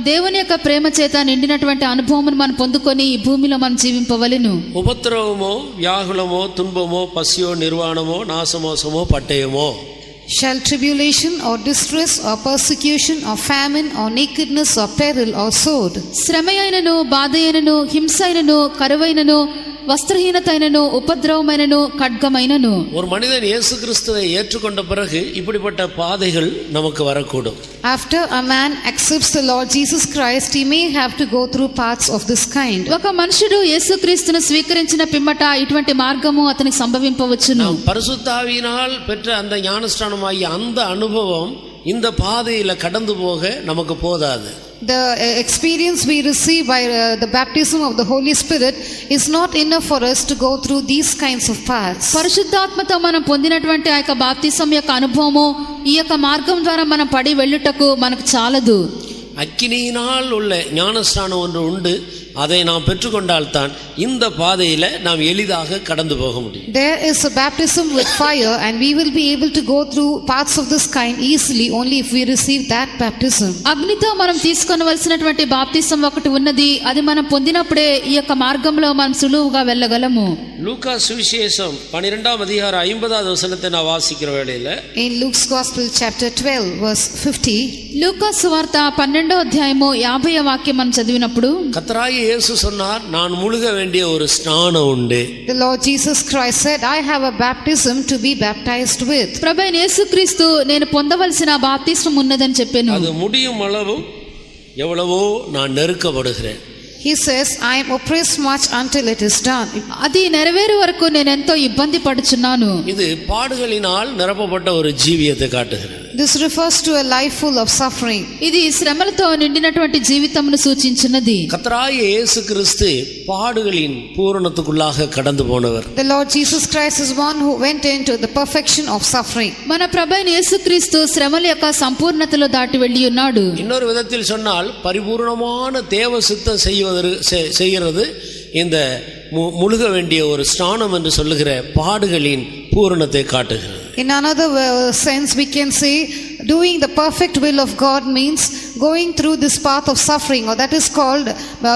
దేవుని యొక్క ప్రేమ చేత నిండినటువంటి అనుభవమును మనం పొందుకొని ఈ భూమిలో మనం జీవింపవలెను. ఉపద్రవమో వ్యాకులమో తున్బమో పసియో నిర్వాణమో నాశమోసమో పట్టయమో, shall tribulation or distress or persecution or famine or nakedness or peril or sword, శ్రమయైనను బాధయైనను హింసైనను కరువైనను వస్త్రహీనతైనను ఉపద్రవమైనను ఖడ్గమైనను. ஒரு மனிதன் இயேசு கிறிஸ்துவை ஏற்றுக்கொண்ட பிறகு இப்படிப்பட்ட பாதைகள் நமக்கு வரக்கூடும். after a man accepts the Lord Jesus Christ, he may have to go through paths of this kind. ఒక మనుషుడు యేసుక్రీస్తును స్వీకరించిన పిమ్మట ఇటువంటి మార్గము అతనికి సంభవింపవచ్చును. பரிசுத்த ஆவியினால் பெற்ற அந்த ஞானஸ்நானமாகிய அந்த அனுபவம் இந்த பாதையில கடந்து போக நமக்கு போதாது. The experience we receive by the baptism of the Holy Spirit is not enough for us to go through these kinds of paths. పరిశుద్ధాత్మతో మనం పొందినటువంటి ఆ యొక్క బాప్తిసం యొక్క అనుభవము ఈ యొక్క మార్గం ద్వారా మనం పడి వెళ్ళుటకు మనకు చాలదు. அக்கினியினால் உள்ள ஞானஸ்நானம் ஒன்று உண்டு. அதை நாம் பெற்றுக்கொண்டால்தான் இந்த பாதையில நாம் எளிதாக கடந்து போக முடியும். There is a baptism with fire, and we will be able to go through paths of this kind easily only if we receive that baptism. అగ్నితో మనం తీసుకొనవలసినటువంటి బాప్తిసం ఒకటి ఉన్నది. అది మనం పొందినప్పుడే ఈ యొక్క మార్గంలో మనం సులువుగా వెళ్ళగలము. லூக்கா சுவிசேஷம் 12ஆம் அதிகாரம் 50வது வசனத்தை நான் வாசிக்கிற வேளையில, In Luke's Gospel chapter 12 verse 50, లూకా సువార్త 12వ అధ్యాయము 50వ వాక్యం మనం చదివినప్పుడు, கர்த்தராகிய இயேசு சொன்னார், நான் முழுக வேண்டிய ஒரு ஸ்நானம் உண்டு. the Lord Jesus Christ said, I have a baptism to be baptized with. ప్రభువైన యేసుక్రీస్తు నేను పొందవలసిన బాప్తిసం ఉన్నదని చెప్పాను. அது முடியும் அளவு எவ்வளவோ நான் நெருக்கப்படுகிறேன். He says, I am oppressed much until it is done. అది నెరవేరు వరకు నేను ఎంతో ఇబ్బంది పడుచున్నాను. இது பாடுகளினால் நிரப்பப்பட்ட ஒரு ஜீவியத்தை காட்டுகிறது. This refers to a life full of suffering. ఇది శ్రమలతో నిండినటువంటి జీవితమును సూచించున్నది. கர்த்தராகிய இயேசு கிறிஸ்து பாடுகளின் பூரணத்துக்குள்ளாக கடந்து போனவர். The Lord Jesus Christ is one who went into the perfection of suffering. మన ప్రభువైన యేసుక్రీస్తు శ్రమల యొక్క సంపూర్ణతలో దాటి వెళ్ళి ఉన్నాడు. இன்னொரு விதத்தில் சொன்னால் பரிபூர்ணமான தேவ சித்தம் செய்கிறது இந்த முழுக வேண்டிய ஒரு ஸ்நானம் என்று சொல்லுகிற பாடுகளின் பூரணத்தை காட்டுகிறது. In another sense we can say Doing the perfect will of God means going through this path of suffering, or that is called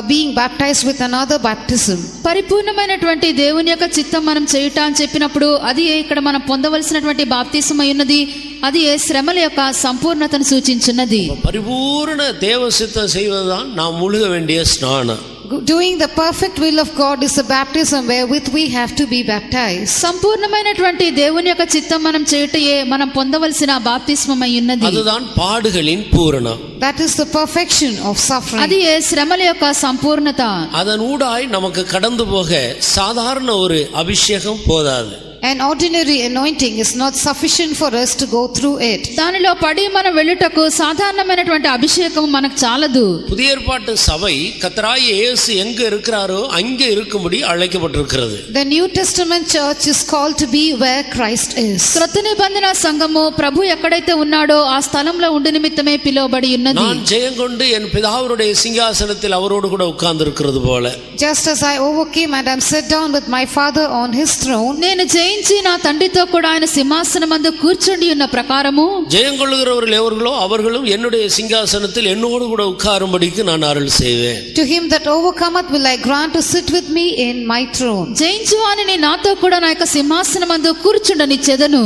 being baptized with another baptism. పరిపూర్ణమైనటువంటి దేవుని యొక్క చిత్తం మనం చేయుట అని చెప్పినప్పుడు అది ఇక్కడ మనం పొందవలసినటువంటి బాప్తిసం అయి ఉన్నది. అది శ్రమల యొక్క సంపూర్ణతను సూచించున్నది. பரிபூர்ண தேவ சித்தம் செய்வதுதான் நாம் முழுக வேண்டிய ஸ்நானம். Doing the perfect will of God is the baptism wherewith we have to be baptized. సంపూర్ణమైనటువంటి దేవుని యొక్క చిత్తం మనం చేయుటయే మనం పొందవలసిన బాప్తిస్మం అయి ఉన్నది. அதுதான் பாடுகளின் பூரணம். That is the perfection of suffering. అది శ్రమల యొక్క సంపూర్ణత. அதன் ஊடாய் நமக்கு கடந்து போக சாதாரண ஒரு அபிஷேகம் போதாது. An ordinary anointing is not sufficient for us to go through it. దానిలో పడి మనం వెళ్ళుటకు సాధారణమైనటువంటి అభిషేకం మనకు చాలదు. புதிய ஏற்பாட்டு சபை கர்த்தராகிய இயேசு எங்க இருக்கிறாரோ அங்கே இருக்கும்படி அழைக்கப்பட்டிருக்கிறது. The New Testament church is called to be where Christ is. క్రొత్త నిబంధన సంఘము ప్రభు ఎక్కడైతే ఉన్నాడో ఆ స్థలంలో ఉండి నిమిత్తమే పిలువబడి ఉన్నది. நான் ஜெயம் கொண்டு என் பிதாவுடைய சிங்காசனத்தில் அவரோடு கூட உட்கார்ந்திருக்கிறது போல. Just as I overcame and am set down with my Father on his throne. నేను జయించి నా తండ్రితో కూడా ఆయన సింహాసనమందు కూర్చుండి ఉన్న ప్రకారము ஜெயம் கொள்ளுகிறவர்கள் எவர்களோ அவர்களும் என்னுடைய சிங்காசனத்தில் என்னோடு கூட உட்காரும்படிக்கு நான் அருள் செய்வேன். To him that overcometh will I grant to sit with me in my throne. జయించువానిని నాతో కూడా నా యొక్క సింహాసనమందు కూర్చుండనిచ్చెదను.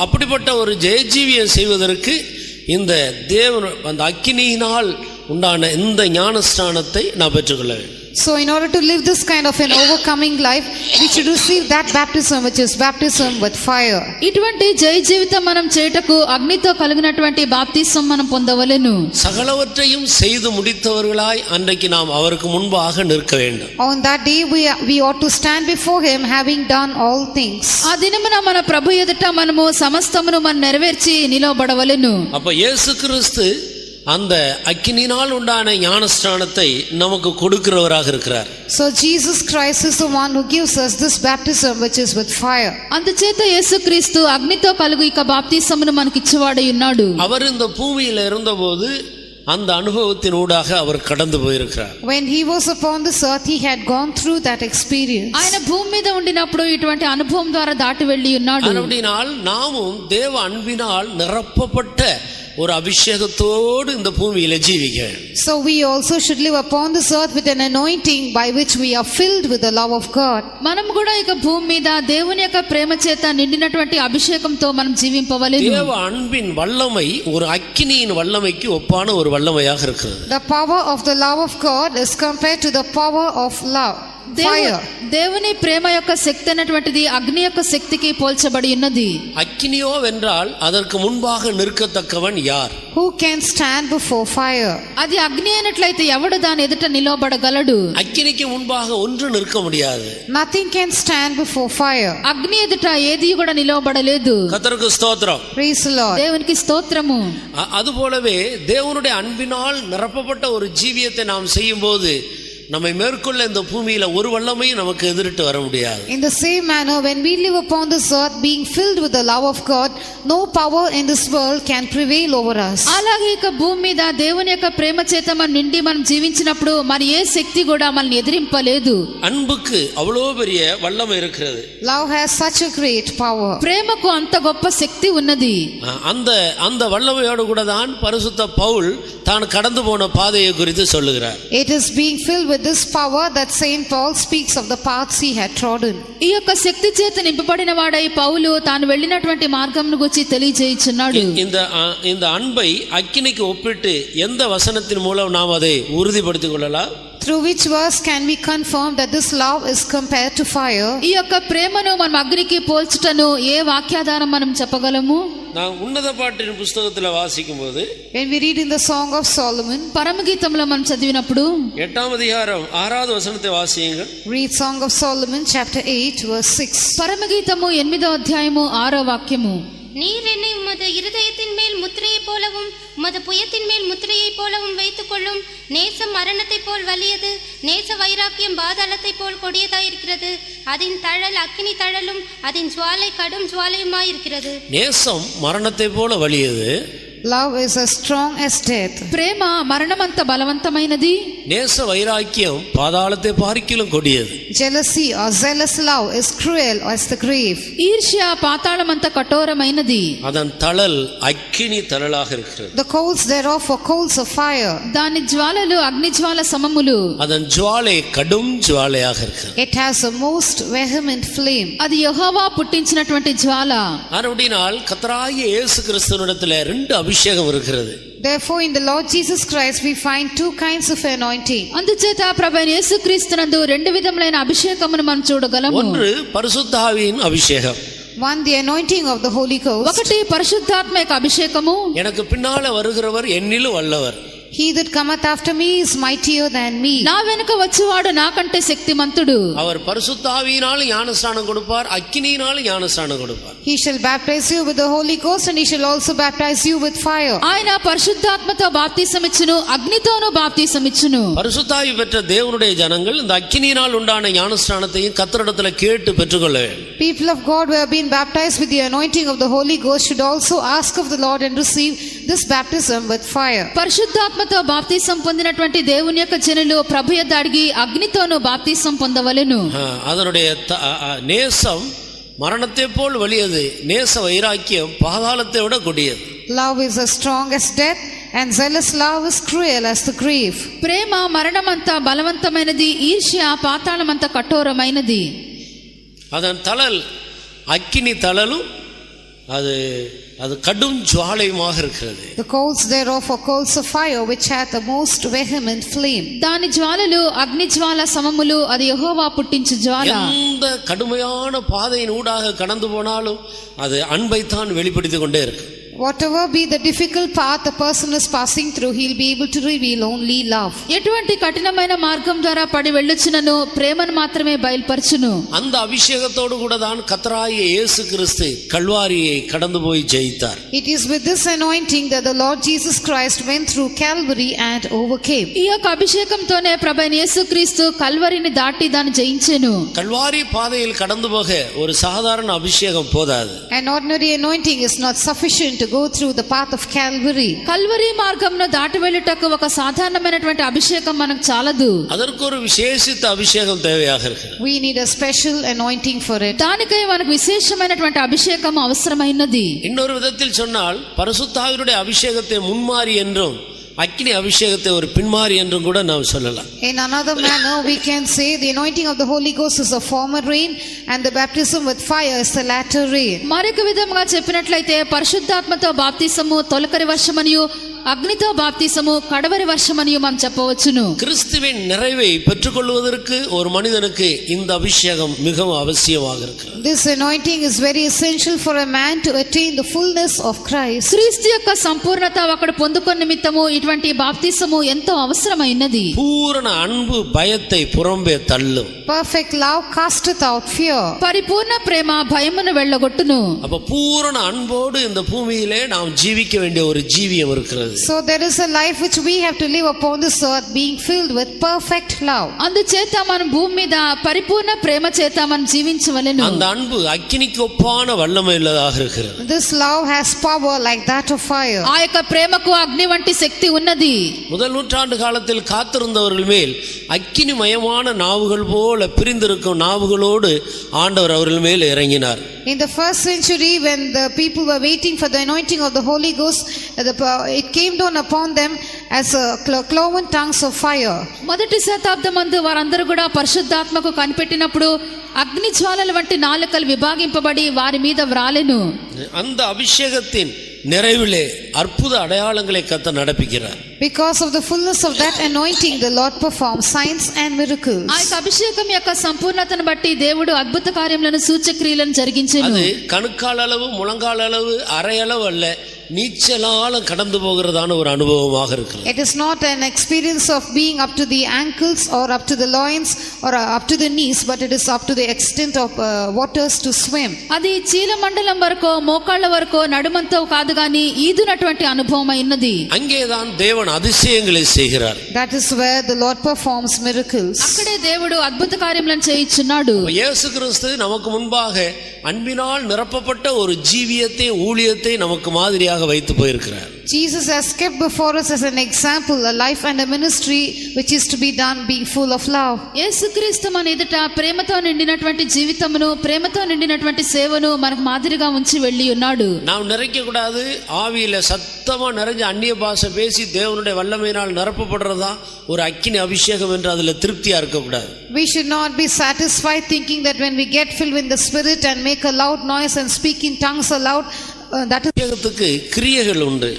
அப்படிப்பட்ட ஒரு ஜெயஜீவியம் செய்வதற்கு இந்த தேவன் அந்த அக்கினியினால் உண்டான இந்த ஞானஸ்நானத்தை நான் பெற்றுக்கொள்ள வேண்டும். So in order to live this kind of an overcoming life, we should receive that baptism which is baptism with fire. ఇటువంటి జయ జీవితం మనం చేయుటకు అగ్నితో కలిగినటువంటి బాప్తిసం మనం పొందవలెను. சகலவற்றையும் செய்து முடித்தவர்களாய் அன்றைக்கு நாம் அவருக்கு முன்பாக நிற்க வேண்டும். On that day we ought to stand before him having done all things. ఆ దినమున మన ప్రభు ఎదుట మనము సమస్తమును మనం నెరవేర్చి నిలవబడవలెను. அப்ப இயேசு கிறிஸ்து அந்த அக்கினியினால் உண்டான ஞானஸ்நானத்தை நமக்கு கொடுக்கிறவராக இருக்கிறார். So Jesus Christ is the one who gives us this baptism which is with fire. అందుచేత యేసుక్రీస్తు అగ్నితో కలుగు ఇక బాప్తిసమును మనకి ఇచ్చేవాడై ఉన్నాడు. அவர் இந்த பூமியில இருந்தபோது அந்த அனுபவத்தின் ஊடாக அவர் கடந்து போயிருக்கிறார். When he was upon this earth he had gone through that experience. ఆయన భూమి మీద ఉండినప్పుడు ఇటువంటి అనుభవం ద్వారా దాటి వెళ్ళి ఉన్నాడు. அப்படினால் நாமும் தேவ அன்பினால் நிரப்பப்பட்ட ஒரு அபிஷேகத்தோடு இந்த பூமியில ஜீவிக்க. So we also should live upon this earth with an anointing by which we are filled with the love of God. మనం కూడా ఇక భూమి మీద దేవుని యొక్క ప్రేమ చేత నిండినటువంటి అభిషేకంతో మనం జీవింపవలెను. தேவ அன்பின் வல்லமை ஒரு அக்கினியின் வல்லமைக்கு ஒப்பான ஒரு வல்லமையாக இருக்கிறது. The power of the love of God is compared to the power of love. Fire. దేవుని ప్రేమ యొక్క శక్తి అనేటువంటిది అగ్ని యొక్క శక్తికి పోల్చబడి ఉన్నది. அக்கினியோ வென்றால் அதற்கு முன்பாக நிற்கத்தக்கவன் யார்? Who can stand before fire? అది అగ్ని అయినట్లయితే ఎవడు దాని ఎదుట నిలబడగలడు? அக்கினிக்கு முன்பாக ஒன்று நிற்க முடியாது. Nothing can stand before fire. అగ్ని ఎదుట ఏది కూడా నిలబడలేదు. கர்த்தருக்கு ஸ்தோத்திரம். Praise the Lord. దేవునికి స్తోత్రము. அதுபோலவே தேவனுடைய அன்பினால் நிரப்பப்பட்ட ஒரு ஜீவியத்தை நாம் செய்யும்போது நம்மை மேற்கொள்ள இந்த பூமியில ஒரு வல்லமையும் நமக்கு எதிரிட்டு வர முடியாது. In the same manner, when we live upon this earth being filled with the love of God, no power in this world can prevail over us. అలాగే ఇక భూమి మీద దేవుని యొక్క ప్రేమ చేత మనం నిండి మనం జీవించినప్పుడు మరి ఏ శక్తి కూడా మనల్ని ఎదిరింపలేదు. அன்புக்கு அவ்வளோ பெரிய வல்லமை இருக்கிறது. Love has such a great power. ప్రేమకు అంత గొప్ప శక్తి ఉన్నది. அந்த வல்லமையோடு கூட தான் பரிசுத்த பவுல் தான் கடந்து போன பாதையை குறித்து சொல்லுகிறார். It is being filled with this power that Saint Paul speaks of the paths he had trodden. ఈ యొక్క శక్తి చేత నింపబడిన వాడై పౌలు తాను వెళ్ళినటువంటి మార్గంను గురించి తెలియజేయుచున్నాడు. இந்த அன்பை அக்கினிக்கு ஒப்பிட்டு எந்த வசனத்தின் மூலம் நாம் அதை உறுதிப்படுத்திக் கொள்ளலாம்? Through which verse can we confirm that this love is compared to fire? ఈ యొక్క ప్రేమను మనం అగ్నికి పోల్చుటను ఏ వాక్యాధారం మనం చెప్పగలము? நான் உன்னத பாட்டின் புத்தகத்துல வாசிக்கும் போது When we read in the Song of Solomon, పరమగీతంలో మనం చదివినప్పుడు 8వ அதிகாரம் 6வது வசனத்தை வாசியுங்கள். read Song of Solomon chapter 8 verse 6. పరమగీతము 8వ అధ్యాయము 6వ వాక్యము. நீர் என்னை உமது இருதயத்தின் மேல் முத்திரையைப் போலவும் உமது புயத்தின் மேல் முத்திரையைப் போலவும் வைத்துக் கொள்ளும். நேசம் மரணத்தைப் போல் வலியது, நேச வைராக்கியம் பாதாளத்தைப் போல் கொடியதாயிருக்கிறது. அதன் தழல் அக்கினி தழலும் அதன் ஜுவாலை கடும் ஜுவாலையுமாயிருக்கிறது. நேசம் மரணத்தை போல வலியது. Love is as strong as death. ప్రేమ మరణమంత బలవంతమైనది. நேச வைராக்கியம் பாதாளத்தை பார்க்கிலும் கொடியது. Jealousy or zealous love is cruel as the grave. ఈర్ష్య పాతాళమంత కఠోరమైనది. அதன் தழல் அக்கினி தழலாக இருக்கிறது. The coals thereof are coals of fire. దాని జ్వాలలు అగ్ని జ్వాల సమములు. அதன் ஜுவாலை கடும் ஜுவாலையாக இருக்கிறது. It has a most vehement flame. అది యెహోవా పుట్టించినటువంటి జ్వాల. அப்படினால் கர்த்தராகிய இயேசு கிறிஸ்துவினிடத்தில் 2 அபிஷேகம் இருக்கிறது. Therefore in the Lord Jesus Christ we find 2 kinds of anointing. అందుచేత ప్రభువైన యేసుక్రీస్తునందు 2 విధములైన అభిషేకమును మనం చూడగలము. ஒன்று பரிசுத்த ஆவியின் அபிஷேகம். One, the anointing of the Holy Ghost. ఒకటి పరిశుద్ధాత్మ యొక్క అభిషేకము. எனக்கு பின்னால வருகிறவர் என்னிலும் வல்லவர். He that cometh after me is mightier than me. నా వెనుక వచ్చేవాడు నాకంటే శక్తిమంతుడు. அவர் பரிசுத்த ஆவியினால் ஞானஸ்நானம் கொடுப்பார், அக்கினியினால் ஞானஸ்நானம் கொடுப்பார். He shall baptize you with the Holy Ghost and he shall also baptize you with fire. ఆయన పరిశుద్ధాత్మతో బాప్తిసం ఇచ్చును, అగ్నితోను బాప్తిసం ఇచ్చును. பரிசுத்த ஆவி பெற்ற தேவனுடைய ஜனங்கள் இந்த அக்கினியினால் உண்டான ஞானஸ்நானத்தையும் கர்த்தரிடத்தில் கேட்டு பெற்றுக்கொள்ள வேண்டும். People of God who have been baptized with the anointing of the Holy Ghost should also ask of the Lord and receive this baptism with fire. పరిశుద్ధాత్మతో బాప్తిసం పొందినటువంటి దేవుని యొక్క జనులు ప్రభు యొద్ద అడిగి అగ్నితోను బాప్తిసం పొందవలెను. அதனுடைய நேசம் மரணத்தை போல் வலியது, நேச வைராக்கியம் பாதாளத்தை விட கொடியது. Love is as strong as death and zealous love is cruel as the grave. ప్రేమ మరణమంత బలవంతమైనది, ఈర్ష్య పాతాళమంత కఠోరమైనది. அதன் தழல் அக்கினி தழலும் அது கடும் ஜுவாலையுமாக இருக்கிறது. The coals thereof are coals of fire which hath a most vehement flame. దాని జ్వాలలు అగ్ని జ్వాల సమములు, అది యెహోవా పుట్టించు జ్వాల. எந்த கடுமையான பாதையின் ஊடாக கடந்து போனாலும் அது அன்பைத்தான் வெளிப்படுத்திக் கொண்டே இருக்கு. Whatever be the difficult path a person is passing through, he'll be able to reveal only love. ఎటువంటి కఠినమైన మార్గం ద్వారా పడి వెళ్ళొచ్చునను ప్రేమను మాత్రమే బయలుపరచును. அந்த அபிஷேகத்தோடு கூட தான் கர்த்தராகிய இயேசு கிறிஸ்து கல்வாரியை கடந்து போய் ஜெயித்தார். It is with this anointing that the Lord Jesus Christ went through Calvary and overcame. ఈ యొక్క అభిషేకంతోనే ప్రభువైన యేసుక్రీస్తు కల్వరిని దాటి దాన్ని జయించెను. கல்வாரி பாதையில் கடந்து போக ஒரு சாதாரண அபிஷேகம் போதாது. An ordinary anointing is not sufficient to go through the path of Calvary. Calvary మార్గంను దాటి వెళ్ళుటకు ఒక సాధారణమైనటువంటి అభిషేకం మనకు చాలదు. அதற்கு ஒரு விசேஷித்த அபிஷேகம் தேவையாக இருக்கிறது. We need a special anointing for it. దానికై మనకు విశేషమైనటువంటి అభిషేకం అవసరమైనది. இன்னொரு விதத்தில் சொன்னால் பரிசுத்த ஆவியுடைய அபிஷேகத்தை முன்மாறி என்றும் அக்கினி அபிஷேகத்தை ஒரு பின்மாறி என்றும் கூட நாம் சொல்லலாம். In another manner we can say the anointing of the Holy Ghost is the former rain and the baptism with fire is the latter rain. మరొక విధంగా చెప్పినట్లయితే పరిశుద్ధాత్మతో బాప్తిసము తొలకరి వర్షమనియు, అగ్నితో బాప్తిసము కడవరి వర్షమనియు మనం చెప్పవచ్చును. கிறிஸ்துவின் நிறைவை பெற்றுக்கொள்வதற்கு ஒரு மனிதனுக்கு இந்த அபிஷேகம் மிகவும் அவசியமாக இருக்கிறது. This anointing is very essential for a man to attain the fullness of Christ. క్రీస్తు యొక్క సంపూర్ణత అక్కడ పొందుకొన్న నిమిత్తము ఇటువంటి బాప్తిసము ఎంతో అవసరమైనది. பூரண அன்பு பயத்தை புறம்பே தள்ளும். Perfect love casteth out fear. పరిపూర్ణ ప్రేమ భయమును వెళ్ళగొట్టును. அப்ப பூரண அன்போடு இந்த பூமியிலே நாம் ஜீவிக்க வேண்டிய ஒரு ஜீவியம் இருக்கிறது. So there is a life which we have to live upon this earth being filled with perfect love. అందుచేత మనం భూమి మీద పరిపూర్ణ ప్రేమ చేత మనం జీవించవలెను. அந்த அன்பு அக்கினிக்கு ஒப்பான வல்லமை உள்ளதாக இருக்கிறது. This love has power like that of fire. ఆ యొక్క ప్రేమకు అగ్ని వంటి శక్తి ఉన్నది. முதல் நூற்றாண்டு காலத்தில் காத்திருந்தவர்கள் மேல் அக்கினிமயமான நாவுகள் போல பிரிந்திருக்கும் நாவுகளோடு ஆண்டவர் அவர்கள் மேல் இறங்கினார். In the first century when the people were waiting for the anointing of the Holy Ghost, it came down upon them as a cloven tongues of fire. మొదటి శతాబ్దమందు వారందరూ కూడా పరిశుద్ధాత్మకు కనిపెట్టినప్పుడు అగ్ని జ్వాలల వంటి నాలుకలు విభాగింపబడి వారి మీద వ్రాలెను. அந்த அபிஷேகத்தின் நிறைவிலே அற்புத அடையாளங்களை கர்த்தர் நடப்பிக்கிறார். Because of the fullness of that anointing the Lord performs signs and miracles. ఆ యొక్క అభిషేకం యొక్క సంపూర్ణతను బట్టి దేవుడు అద్భుత కార్యములను సూచక్రియలను జరిగించెను. அது கணுக்கால் அளவு, முழங்கால் அளவு, அரை அளவு அல்ல, நீச்சலால கடந்து போகிறதான ஒரு அனுபவமாக இருக்கிறது. It is not an experience of being up to the ankles or up to the loins or up to the knees, but it is up to the extent of waters to swim. అది చీల మండలం వరకు మోకాళ్ళ వరకు నడుమంతో కాదు గాని ఈదునటువంటి అనుభవం అయినది. அங்கேதான் தேவன் அதிசயங்களை செய்கிறார். That is where the Lord performs miracles. అక్కడే దేవుడు అద్భుత కార్యములను చేయుచున్నాడు. இயேசு கிறிஸ்து நமக்கு முன்பாக அன்பினால் நிரப்பப்பட்ட ஒரு ஜீவியத்தை, ஊழியத்தை நமக்கு மாதிரியாக வைத்து போயிருக்கிறார். Jesus has kept before us as an example a life and a ministry which is to be done being full of love. యేసుక్రీస్తు మన ఎదుట ప్రేమతో నిండినటువంటి జీవితమును, ప్రేమతో నిండినటువంటి సేవను మనకు మాదిరిగా ఉంచి వెళ్ళి ఉన్నాడు. நாம் நிறைக்க கூடாது. ஆவியில சத்தமா நிறைஞ்ச அந்நிய பாஷை பேசி தேவனுடைய வல்லமையினால் நிரப்பப்படுறதா ஒரு அக்கினி அபிஷேகம் என்று அதுல திருப்தியா இருக்கக்கூடாது. We should not be satisfied thinking that when we get filled with the Spirit and make a loud noise and speak in tongues aloud, that is அபிஷேகத்துக்கு கிரியைகள் உண்டு.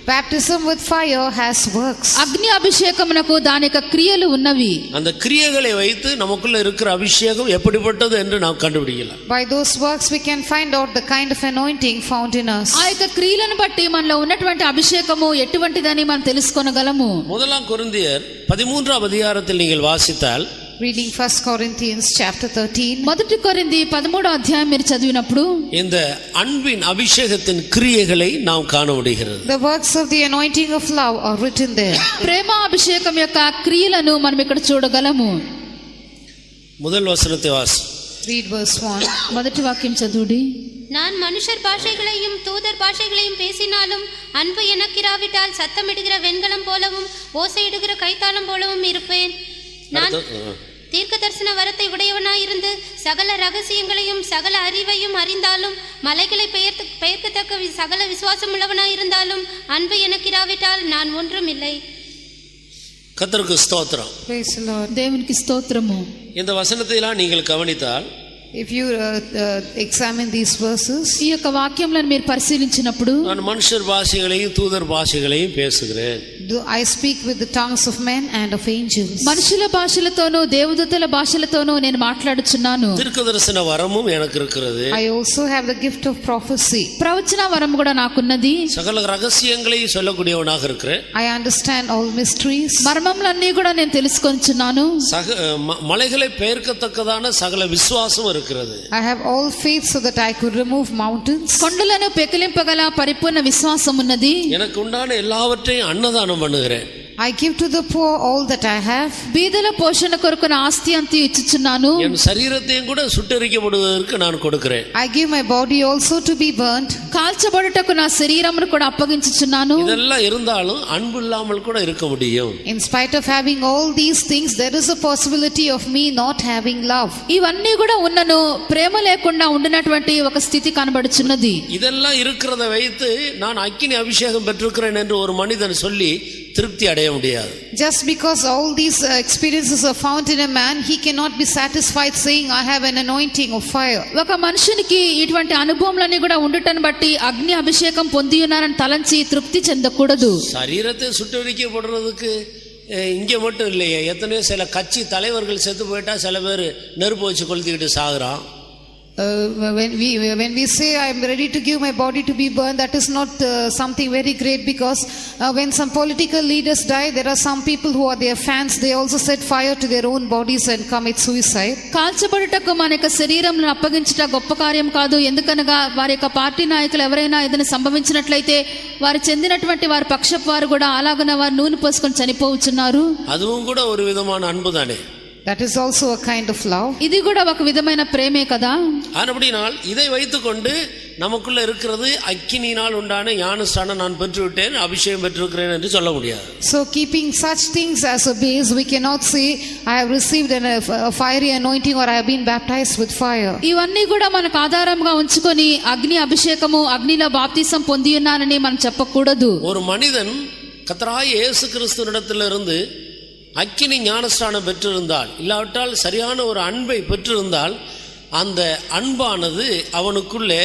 baptism with fire has works. అగ్ని అభిషేకమునకు దాని యొక్క క్రియలు ఉన్నవి. அந்த கிரியைகளை வைத்து நமக்குள்ள இருக்கிற அபிஷேகம் எப்படிப்பட்டது என்று நாம் கண்டுபிடிக்கலாம். By those works we can find out the kind of anointing found in us. ఆ యొక్క క్రియలను బట్టి మనలో ఉన్నటువంటి అభిషేకము ఎటువంటిదని మనం తెలుసుకోగలము. முதலாம் கொரிந்தியர் 13ஆம் அதிகாரத்தில் நீங்கள் வாசித்தால், Reading 1 Corinthians chapter 13. మొదటి కొరింథీ 13వ అధ్యాయం మీరు చదివినప్పుడు இந்த அன்பின் அபிஷேகத்தின் கிரியைகளை நாம் காண முடிகிறது. The works of the anointing of love are written there. ప్రేమ అభిషేకం యొక్క క్రియలను మనం ఇక్కడ చూడగలము. முதல் வசனத்தை வாசி. Read verse 1. మొదటి వాక్యం చదువుడి. நான் மனுஷர் பாஷைகளையும் தூதர் பாஷைகளையும் பேசினாலும் அன்பு எனக்கிராவிட்டால் சத்தமிடுகிற வெண்கலம் போலவும் ஓசையிடுகிற கைத்தாளம் போலவும் இருப்பேன். நான் தீர்க்க தரிசன வரத்தை உடையவனாயிருந்து சகல ரகசியங்களையும் சகல அறிவையும் அறிந்தாலும் மலைகளை பெயர்க்கத்தக்க சகல விசுவாசம் உள்ளவனாயிருந்தாலும் அன்பு எனக்கிராவிட்டால் நான் ஒன்றும் இல்லை. கர்த்தருக்கு ஸ்தோத்திரம். Praise the Lord. దేవునికి స్తోత్రము. இந்த வசனத்தை எல்லாம் நீங்கள் கவனித்தால், If you examine these verses, ఈ యొక్క వాక్యములను మీరు పరిశీలించినప్పుడు நான் மனுஷர் பாஷைகளையும் தூதர் பாஷைகளையும் பேசுகிறேன். I speak with the tongues of men and of angels. మనుషుల భాషలతోనూ దేవదూతల భాషలతోనూ నేను మాట్లాడుచున్నాను. தீர்க்கதரிசன வரமும் எனக்கு இருக்கிறது. I also have the gift of prophecy. ప్రవచన వరం కూడా నాకున్నది. சகல ரகசியங்களை சொல்லக்கூடியவனாக இருக்கிறேன். I understand all mysteries. మర్మములన్నీ కూడా నేను తెలుసుకొనిచున్నాను. மலைகளை பெயர்க்கத்தக்கதான சகல விசுவாசம் இருக்கிறது. I have all faith so that I could remove mountains. కొండలను పెకిలింపగల పరిపూర్ణ విశ్వాసం ఉన్నది. எனக்கு உண்டான எல்லாவற்றையும் அன்னதானம் பண்ணுகிறேன். I give to the poor all that I have. బీదల పోషణ కొరకు నా ఆస్తి అంతా ఇచ్చుచున్నాను. என் சரீரத்தையும் கூட சுட்டெரிக்கப்படுவதற்கு நான் கொடுக்கிறேன். I give my body also to be burnt. కాల్చబడుటకు నా శరీరమును కూడా అప్పగించుచున్నాను. இதெல்லாம் இருந்தாலும் அன்பு இல்லாமல் கூட இருக்க முடியும். In spite of having all these things, there is a possibility of me not having love. ఇవన్నీ కూడా ఉన్నను ప్రేమ లేకుండా ఉండినటువంటి ఒక స్థితి కనబడుచున్నది. இதெல்லாம் இருக்கிறத வைத்து நான் அக்கினி அபிஷேகம் பெற்றிருக்கிறேன் என்று ஒரு மனிதன் சொல்லி திருப்தி அடைய முடியாது. Just because all these experiences are found in a man, he cannot be satisfied saying I have an anointing of fire. ఒక మనుషునికి ఇటువంటి అనుభవములన్నీ కూడా ఉండటం బట్టి అగ్ని అభిషేకం పొంది ఉన్నారని తలంచి తృప్తి చెందకూడదు. சரீரத்தை சுட்டெரிக்கப்படுறதுக்கு இங்க மட்டும் இல்லையே, எத்தனையோ சில கட்சி தலைவர்கள் செத்து போயிட்டா சில பேர் நெருப்பு வச்சு கொளுத்திக்கிட்டு சாகுறான். When we say I am ready to give my body to be burned, that is not something very great, because when some political leaders die, there are some people who are their fans, they also set fire to their own bodies and commit suicide. కాల్చబడుటకు మన యొక్క శరీరంను అప్పగించుట గొప్ప కార్యం కాదు. ఎందుకనగా వారి యొక్క party నాయకులు ఎవరైనా ఏదైనా సంభవించినట్లయితే వారు చెందినటువంటి వారి పక్షపు వారు కూడా అలాగనే వారు నూనె పోసుకొని చనిపోవచ్చున్నారు. அதுவும் கூட ஒரு விதமான அன்பு தானே. That is also a kind of love. ఇది కూడా ఒక విధమైన ప్రేమే కదా. அப்படினால் இதை வைத்துக்கொண்டு நமக்குள்ள இருக்கிறது அக்கினியினால் உண்டான ஞானஸ்நானம் நான் பெற்றுவிட்டேன், அபிஷேகம் பெற்றிருக்கிறேன் என்று சொல்ல முடியாது. So keeping such things as a base, we cannot say I have received a fiery anointing or I have been baptized with fire. ఇవన్నీ కూడా మనకు ఆధారంగా ఉంచుకొని అగ్ని అభిషేకము, అగ్నిలో బాప్తిసం పొంది ఉన్నానని మనం చెప్పకూడదు. ஒரு மனிதன் கர்த்தராகிய இயேசு கிறிஸ்துவினிடத்திலிருந்து அக்கினி ஞானஸ்நானம் பெற்றிருந்தால், இல்லாவிட்டால் சரியான ஒரு அன்பை பெற்றிருந்தால், அந்த அன்பானது அவனுக்குள்ளே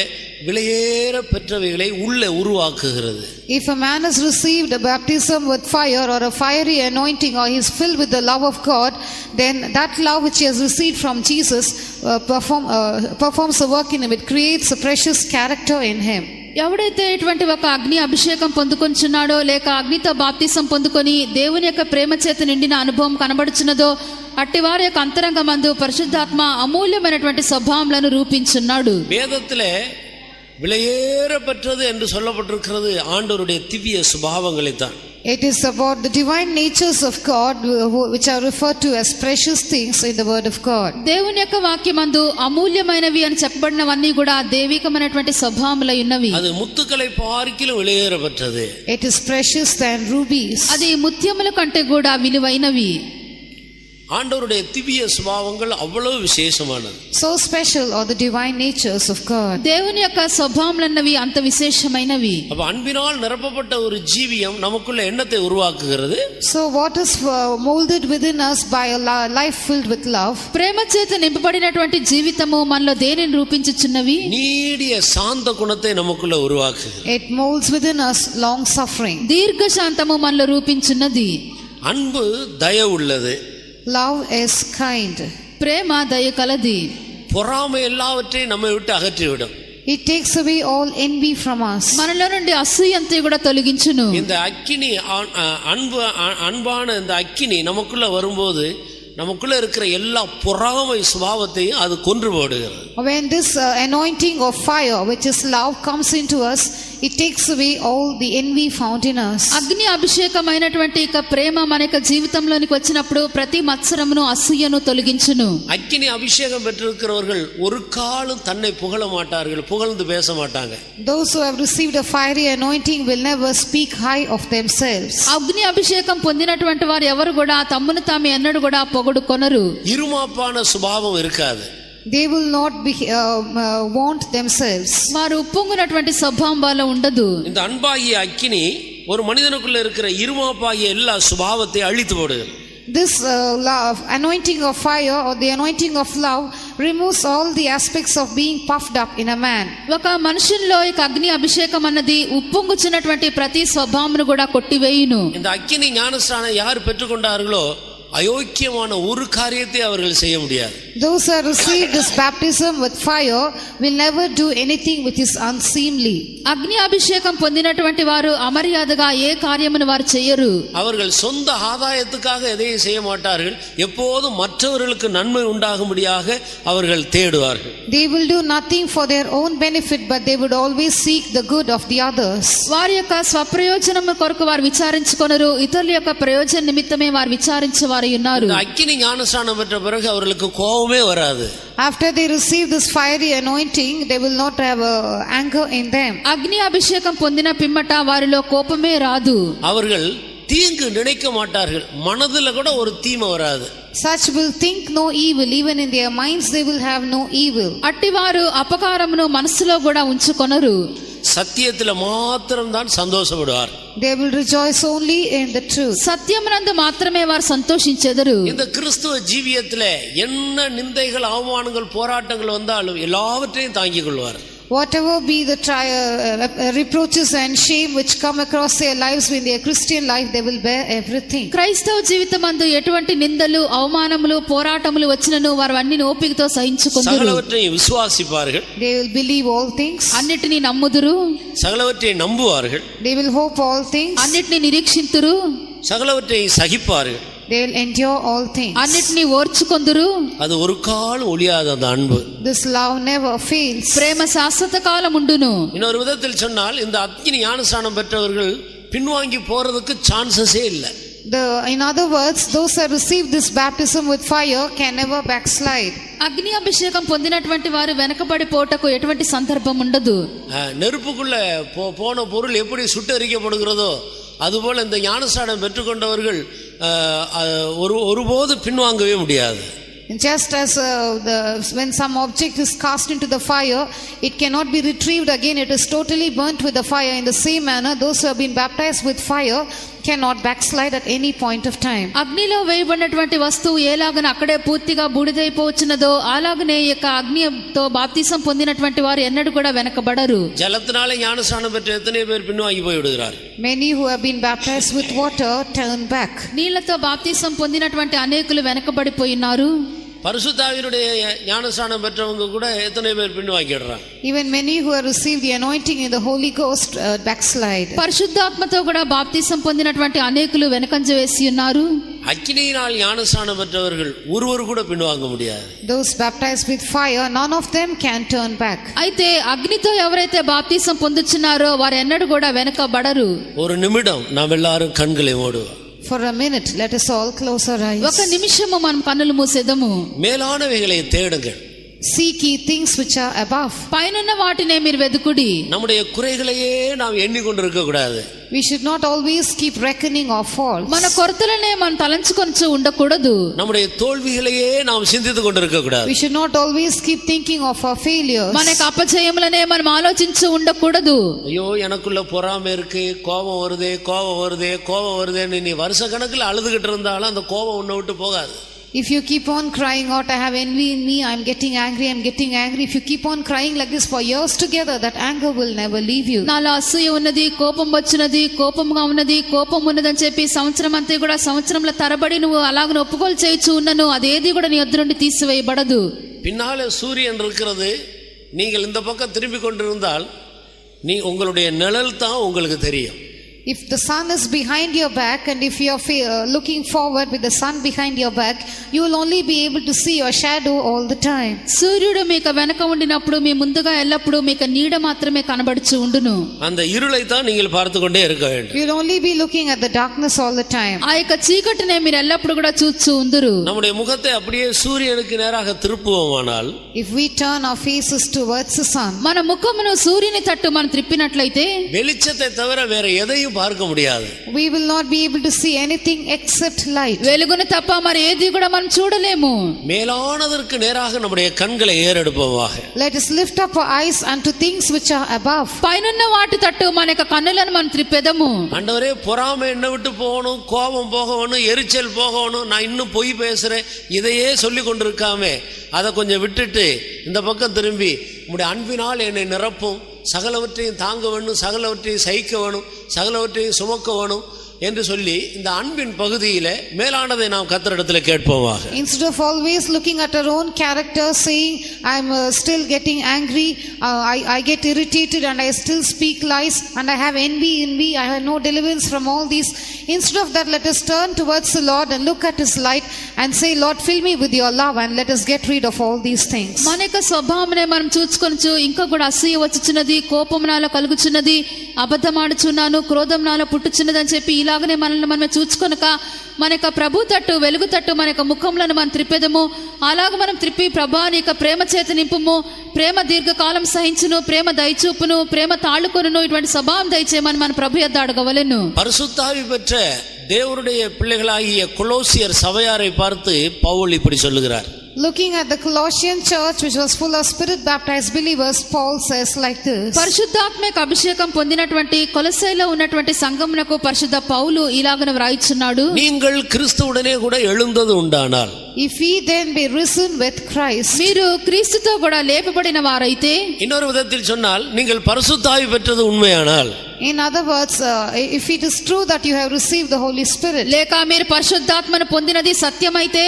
விலையேற பெற்றவைகளை உள்ளே உருவாக்குகிறது. If a man has received a baptism with fire or a fiery anointing, or he is filled with the love of God, then that love which he has received from Jesus performs a work in him. It creates a precious character in him. ఎవడైతే ఇటువంటి ఒక అగ్ని అభిషేకం పొందుకొంచున్నాడో లేక అగ్నితో బాప్తిసం పొందుకొని దేవుని యొక్క ప్రేమ చేత నిండిన అనుభవం కనబడుచున్నదో అట్టి వారి యొక్క అంతరంగమందు పరిశుద్ధాత్మ అమూల్యమైనటువంటి స్వభావములను రూపించున్నాడు. வேதத்திலே விலையேற பெற்றது என்று சொல்லப்பட்டிருக்கிறது ஆண்டவருடைய திவ்ய சுபாவங்களை தான். It is about the divine natures of God which are referred to as precious things in the word of God. దేవుని యొక్క వాక్యమందు అమూల్యమైనవి అని చెప్పబడినవన్నీ కూడా దైవికమైనటువంటి స్వభావములై ఉన్నవి. அது முத்துக்களை பார்க்கிலும் விலையேறப்பட்டது. It is precious than rubies. అది ముత్యముల కంటే కూడా విలువైనవి. ஆண்டவருடைய திவ்ய சுபாவங்கள் அவ்வளவு விசேஷமானது. So special are the divine natures of God. దేవుని యొక్క స్వభావములన్నవి అంత విశేషమైనవి. அப்ப அன்பினால் நிரப்பப்பட்ட ஒரு ஜீவியம் நமக்குள்ள எண்ணத்தை உருவாக்குகிறது. So what is molded within us by a life filled with love? ప్రేమ చేత నింపబడినటువంటి జీవితము మనలో దేనిని రూపించుచున్నవి? நீடிய சாந்த குணத்தை நமக்குள்ள உருவாக்குகிறது. It molds within us long suffering. దీర్ఘ శాంతము మనలో రూపించున్నది. அன்பு தயவு உள்ளது. Love is kind. ప్రేమ దయ కలది. பொறாமை எல்லாவற்றையும் நம்மை விட்டு அகற்றிவிடும். It takes away all envy from us. మనలో నుండి అసూయ అంతా కూడా తొలగించును. இந்த அக்கினி அன்பான இந்த அக்கினி நமக்குள்ள வரும்போது நமக்குள்ள இருக்கிற எல்லா பொறாமை சுபாவத்தையும் அது கொன்று போடுகிறது. When this anointing of fire which is love comes into us, it takes away all the envy found in us. అగ్ని అభిషేకమైనటువంటి ఇక ప్రేమ మన యొక్క జీవితంలోనికి వచ్చినప్పుడు ప్రతి మత్సరమును అసూయను తొలగించును. அக்கினி அபிஷேகம் பெற்றிருக்கிறவர்கள் ஒரு காலம் தன்னை புகழ மாட்டார்கள், புகழ்ந்து பேச மாட்டாங்க. Those who have received a fiery anointing will never speak high of themselves. అగ్ని అభిషేకం పొందినటువంటి వారు ఎవరు కూడా తమ్మును తాము ఎన్నడూ కూడా పొగడుకొనరు. இருமாப்பான சுபாவம் இருக்காது. They will not be want themselves. వారు ఉప్పొంగునటువంటి స్వభావం వాళ్ళ ఉండదు. இந்த அன்பாகிய அக்கினி ஒரு மனிதனுக்குள்ள இருக்கிற இருமாப்பாகிய எல்லா சுபாவத்தை அழித்து போடுகிறது. This love, anointing of fire or the anointing of love removes all the aspects of being puffed up in a man. ఒక మనుషుల్లో ఈ అగ్ని అభిషేకం అన్నది ఉప్పొంగుచున్నటువంటి ప్రతి స్వభావమును కూడా కొట్టివేయును. இந்த அக்கினி ஞானஸ்நானம் யார் பெற்றுக்கொண்டார்களோ அயோக்கியமான ஒரு காரியத்தை அவர்கள் செய்ய முடியாது. Those who have received this baptism with fire will never do anything which is unseemly. అగ్ని అభిషేకం పొందినటువంటి వారు అమర్యాదగా ఏ కార్యమును వారు చేయరు. அவர்கள் சொந்த ஆதாயத்துக்காக எதையும் செய்ய மாட்டார்கள். எப்போதும் மற்றவர்களுக்கு நன்மை உண்டாகும்படியாக அவர்கள் தேடுவார்கள். They will do nothing for their own benefit, but they would always seek the good of the others. వారి యొక్క స్వప్రయోజనము కొరకు వారు విచారించుకొనరు, ఇతరుల యొక్క ప్రయోజన నిమిత్తమే వారు విచారించేవారు ఉన్నారు. அக்கினி ஞானஸ்நானம் பெற்ற பிறகு அவர்களுக்கு கோபமே வராது. After they receive this fiery anointing, they will not have anger in them. అగ్ని అభిషేకం పొందిన పిమ్మట వారిలో కోపమే రాదు. அவர்கள் தீங்கு நினைக்க மாட்டார்கள். மனதுல கூட ஒரு தீமை வராது. Such will think no evil, even in their minds they will have no evil. అట్టివారు అపకారమును మనసులో కూడా ఉంచుకొనరు. சத்தியத்துல மாத்திரம் தான் சந்தோஷப்படுவார். They will rejoice only in the truth. సత్యమునందు మాత్రమే వారు సంతోషించెదరు. இந்த கிறிஸ்துவ ஜீவியத்துல என்ன நிந்தைகள், அவமானங்கள், போராட்டங்கள் வந்தாலும் எல்லாவற்றையும் தாங்கிக் கொள்வார். Whatever be the reproaches and shame which come across their lives in their Christian life, they will bear everything. క్రైస్తవ జీవితమందు ఎటువంటి నిందలు, అవమానములు, పోరాటములు వచ్చినను వారు అన్నిని ఓపికతో సహించుకొందురు. சகலவற்றையும் விசுவாசிப்பார்கள். They will believe all things. అన్నిటిని నమ్ముదురు. சகலவற்றை நம்புவார்கள். They will hope all things. అన్నిటిని నిరీక్షింతురు. சகலவற்றை சகிப்பார்கள். They will endure all things. అన్నిటిని ఓర్చుకొందురు. அது ஒரு காலம் ஒளியாத அந்த அன்பு. This love never fails. ప్రేమ శాశ్వత కాలం ఉండును. இன்னொரு விதத்தில் சொன்னால் இந்த அக்கினி ஞானஸ்நானம் பெற்றவர்கள் பின்வாங்கி போறதுக்கு சான்சஸே இல்லை. In other words, those who have received this baptism with fire can never backslide. అగ్ని అభిషేకం పొందినటువంటి వారు వెనకబడి పోటకు ఎటువంటి సందర్భం ఉండదు. நெருப்புக்குள்ள போன பொருள் எப்படி சுட்டரிக்கப்படுகிறதோ அதுபோல இந்த ஞானஸ்நானம் பெற்றுக்கொண்டவர்கள் ஒருபோது பின்வாங்கவே முடியாது. Just as when some object is cast into the fire, it cannot be retrieved again. It is totally burnt with the fire. In the same manner, those who have been baptized with fire cannot backslide at any point of time. అగ్నిలో వేయబడినటువంటి వస్తువు ఎలాగన అక్కడే పూర్తిగా బూడిదైపోవచ్చునదో అలాగనే యొక్క అగ్నితో బాప్తిసం పొందినటువంటి వారు ఎన్నడూ కూడా వెనకబడరు. జలத்தினாலே ஞானஸ்நானம் பெற்ற எத்தனை பேர் பின்வாங்கி போய் விடுகிறார். Many who have been baptized with water turn back. నీళ్లతో బాప్తిసం పొందినటువంటి అనేకులు వెనకబడిపోయినారు. பரிசுத்தாவியினுடைய ஞானஸ்நானம் பெற்றவங்க கூட எத்தனை பேர் பின்வாங்கிடுறாங்க. Even many who have received the anointing in the Holy Ghost backslide. పరిశుద్ధాత్మతో కూడా బాప్తిసం పొందినటువంటి అనేకులు వెనకంజ వేసి ఉన్నారు. அக்கினியினால் ஞானஸ்நானம் பெற்றவர்கள் ஒருவர் கூட பின்வாங்க முடியாது. Those baptized with fire, none of them can turn back. అయితే అగ్నితో ఎవరైతే బాప్తిసం పొందుచున్నారో వారు ఎన్నడూ కూడా వెనకబడరు. ஒரு நிமிடம் நாம் எல்லாரும் கண்களை மூடுவோம். For a minute, let us all close our eyes. ఒక నిమిషము మనం కన్నులు మూసేదము. மேலானவைகளை தேடுங்கள். Seek ye things which are above. పైనున్న వాటినే మీరు వెదుకుడి. நம்முடைய కుறைகளையே நாம் ఎన్నికొண்டிருக்க கூடாது. We should not always keep reckoning our faults. మన కొరతలనే మనం తలంచుకొనుచు ఉండకూడదు. நம்முடைய தோல்விகளையே நாம் சிந்தித்துக் கொண்டிருக்க கூடாது. We should not always keep thinking of our failures. మనకు అపజయములనే మనం ఆలోచించు ఉండకూడదు. ஐயோ எனக்குள்ள பொறாமை இருக்கு, கோபம் வருதேன்னு நீ வருஷ கணக்குல அழுதுகிட்டு இருந்தாலும் அந்த கோபம் உன்னை விட்டு போகாது. If you keep on crying out, I have envy in me, I'm getting angry. If you keep on crying like this for years together, that anger will never leave you. నాలో అసూయ ఉన్నది, కోపం వచ్చినది, కోపంగా ఉన్నది, కోపం ఉన్నదని చెప్పి సంవత్సరం అంతా కూడా సంవత్సరంలో తరబడి నువ్వు అలాగ ఒప్పుకోలు చేయొచ్చు ఉన్నను, అదేది కూడా నీ యొద్ద నుండి తీసివేయబడదు. பின்னாலே சூரியன் இருக்கிறது, நீங்கள் இந்த பக்கம் திரும்பி கொண்டிருந்தால் உங்களுடைய நிழல் தான் உங்களுக்கு தெரியும். If the sun is behind your back and if you are looking forward with the sun behind your back, you will only be able to see your shadow all the time. సూర్యుడు మీకు వెనక ఉండినప్పుడు మీ ముందుగా ఎల్లప్పుడూ మీకు నీడ మాత్రమే కనబడుచు ఉండును. அந்த இருளை தான் நீங்கள் பார்த்து கொண்டே இருக்க வேண்டும். You will only be looking at the darkness all the time. ఆ యొక్క చీకటినే మీరు ఎల్లప్పుడూ కూడా చూస్తూ ఉందురు. நம்முடைய முகத்தை அப்படியே சூரியனுக்கு நேராக திருப்புவோமானால், if we turn our faces towards the sun, మన ముఖమును సూర్యుని తట్టు మనం త్రిప్పినట్లయితే வெளிச்சத்தை தவிர வேற எதையும் பார்க்க முடியாது. we will not be able to see anything except light. వెలుగును తప్ప మరి ఏది కూడా మనం చూడలేము. மேலானதற்கு நேராக நம்முடைய கண்களை ஏறெடுப்போமாக. Let us lift up our eyes unto things which are above. పైనున్న వాటి తట్టు మన యొక్క కన్నులను మనం త్రిప్పెదము. ஆண்டவரே, பொறாமை என்ன விட்டு போகணும், கோபம் போகணும், எரிச்சல் போகணும், நான் இன்னும் பொய் பேசுறேன், இதையே சொல்லி கொண்டிருக்காமே அதை கொஞ்சம் விட்டுட்டு இந்த பக்கம் திரும்பி உம்முடைய அன்பினால் என்னை நிரப்பும், சகலவற்றையும் தாங்க வேணும், சகலவற்றையும் சகிக்க வேணும், சகலவற்றையும் சுமக்க வேணும் என்று சொல்லி இந்த அன்பின் பகுதியில மேலானதை நாம் கர்த்தரிடத்துல கேட்போமாக. Instead of always looking at our own character saying I'm still getting angry, I get irritated and I still speak lies and I have envy in me, I have no deliverance from all these. Instead of that, let us turn towards the Lord and look at his light and say, Lord, fill me with your love and let us get rid of all these things. మన యొక్క స్వభావమునే మనం చూసుకొనొచ్చు. ఇంకా కూడా అసూయ వచ్చుచున్నది, కోపం నాలో కలుగుచున్నది, అబద్ధమాడుచున్నాను, క్రోధం నాలో పుట్టుచున్నది అని చెప్పి ఇలాగనే మనల్ని మనమే చూచుకొనక మన యొక్క ప్రభు తట్టు, వెలుగు తట్టు మన యొక్క ముఖంలో మనం త్రిప్పెదము. అలాగ మనం త్రిప్పి, ప్రభా నీ యొక్క ప్రేమ చేత నింపుము, ప్రేమ దీర్ఘకాలం సహించును, ప్రేమ దయచూపును, ప్రేమ తాళుకొనును, ఇటువంటి స్వభావం దయచేయమని మన ప్రభు యొద్ద అడగవలెను. பரிசுத்தாவி பெற்ற தேவனுடைய பிள்ளைகளாகிய கொலோசியர் சபையாரை பார்த்து பவுல் இப்படி சொல்லுகிறார். Looking at the Colossian church which was full of spirit baptized believers, Paul says like this. పరిశుద్ధాత్మక అభిషేకం పొందినటువంటి కొలొస్సైలో ఉన్నటువంటి సంఘమునకు పరిశుద్ధ పౌలు ఇలాగన వ్రాయిచున్నాడు. நீங்கள் கிறிஸ்துவுடனே கூட எழுந்தது உண்டானால், If we then be risen with Christ, మీరు క్రీస్తుతో కూడా లేపబడిన వారైతే, இன்னொரு விதத்தில் சொன்னால் நீங்கள் பரிசுத்தாவி பெற்றது உண்மையானால், in other words, if it is true that you have received the Holy Spirit, లేక మీరు పరిశుద్ధాత్మను పొందినది సత్యమైతే,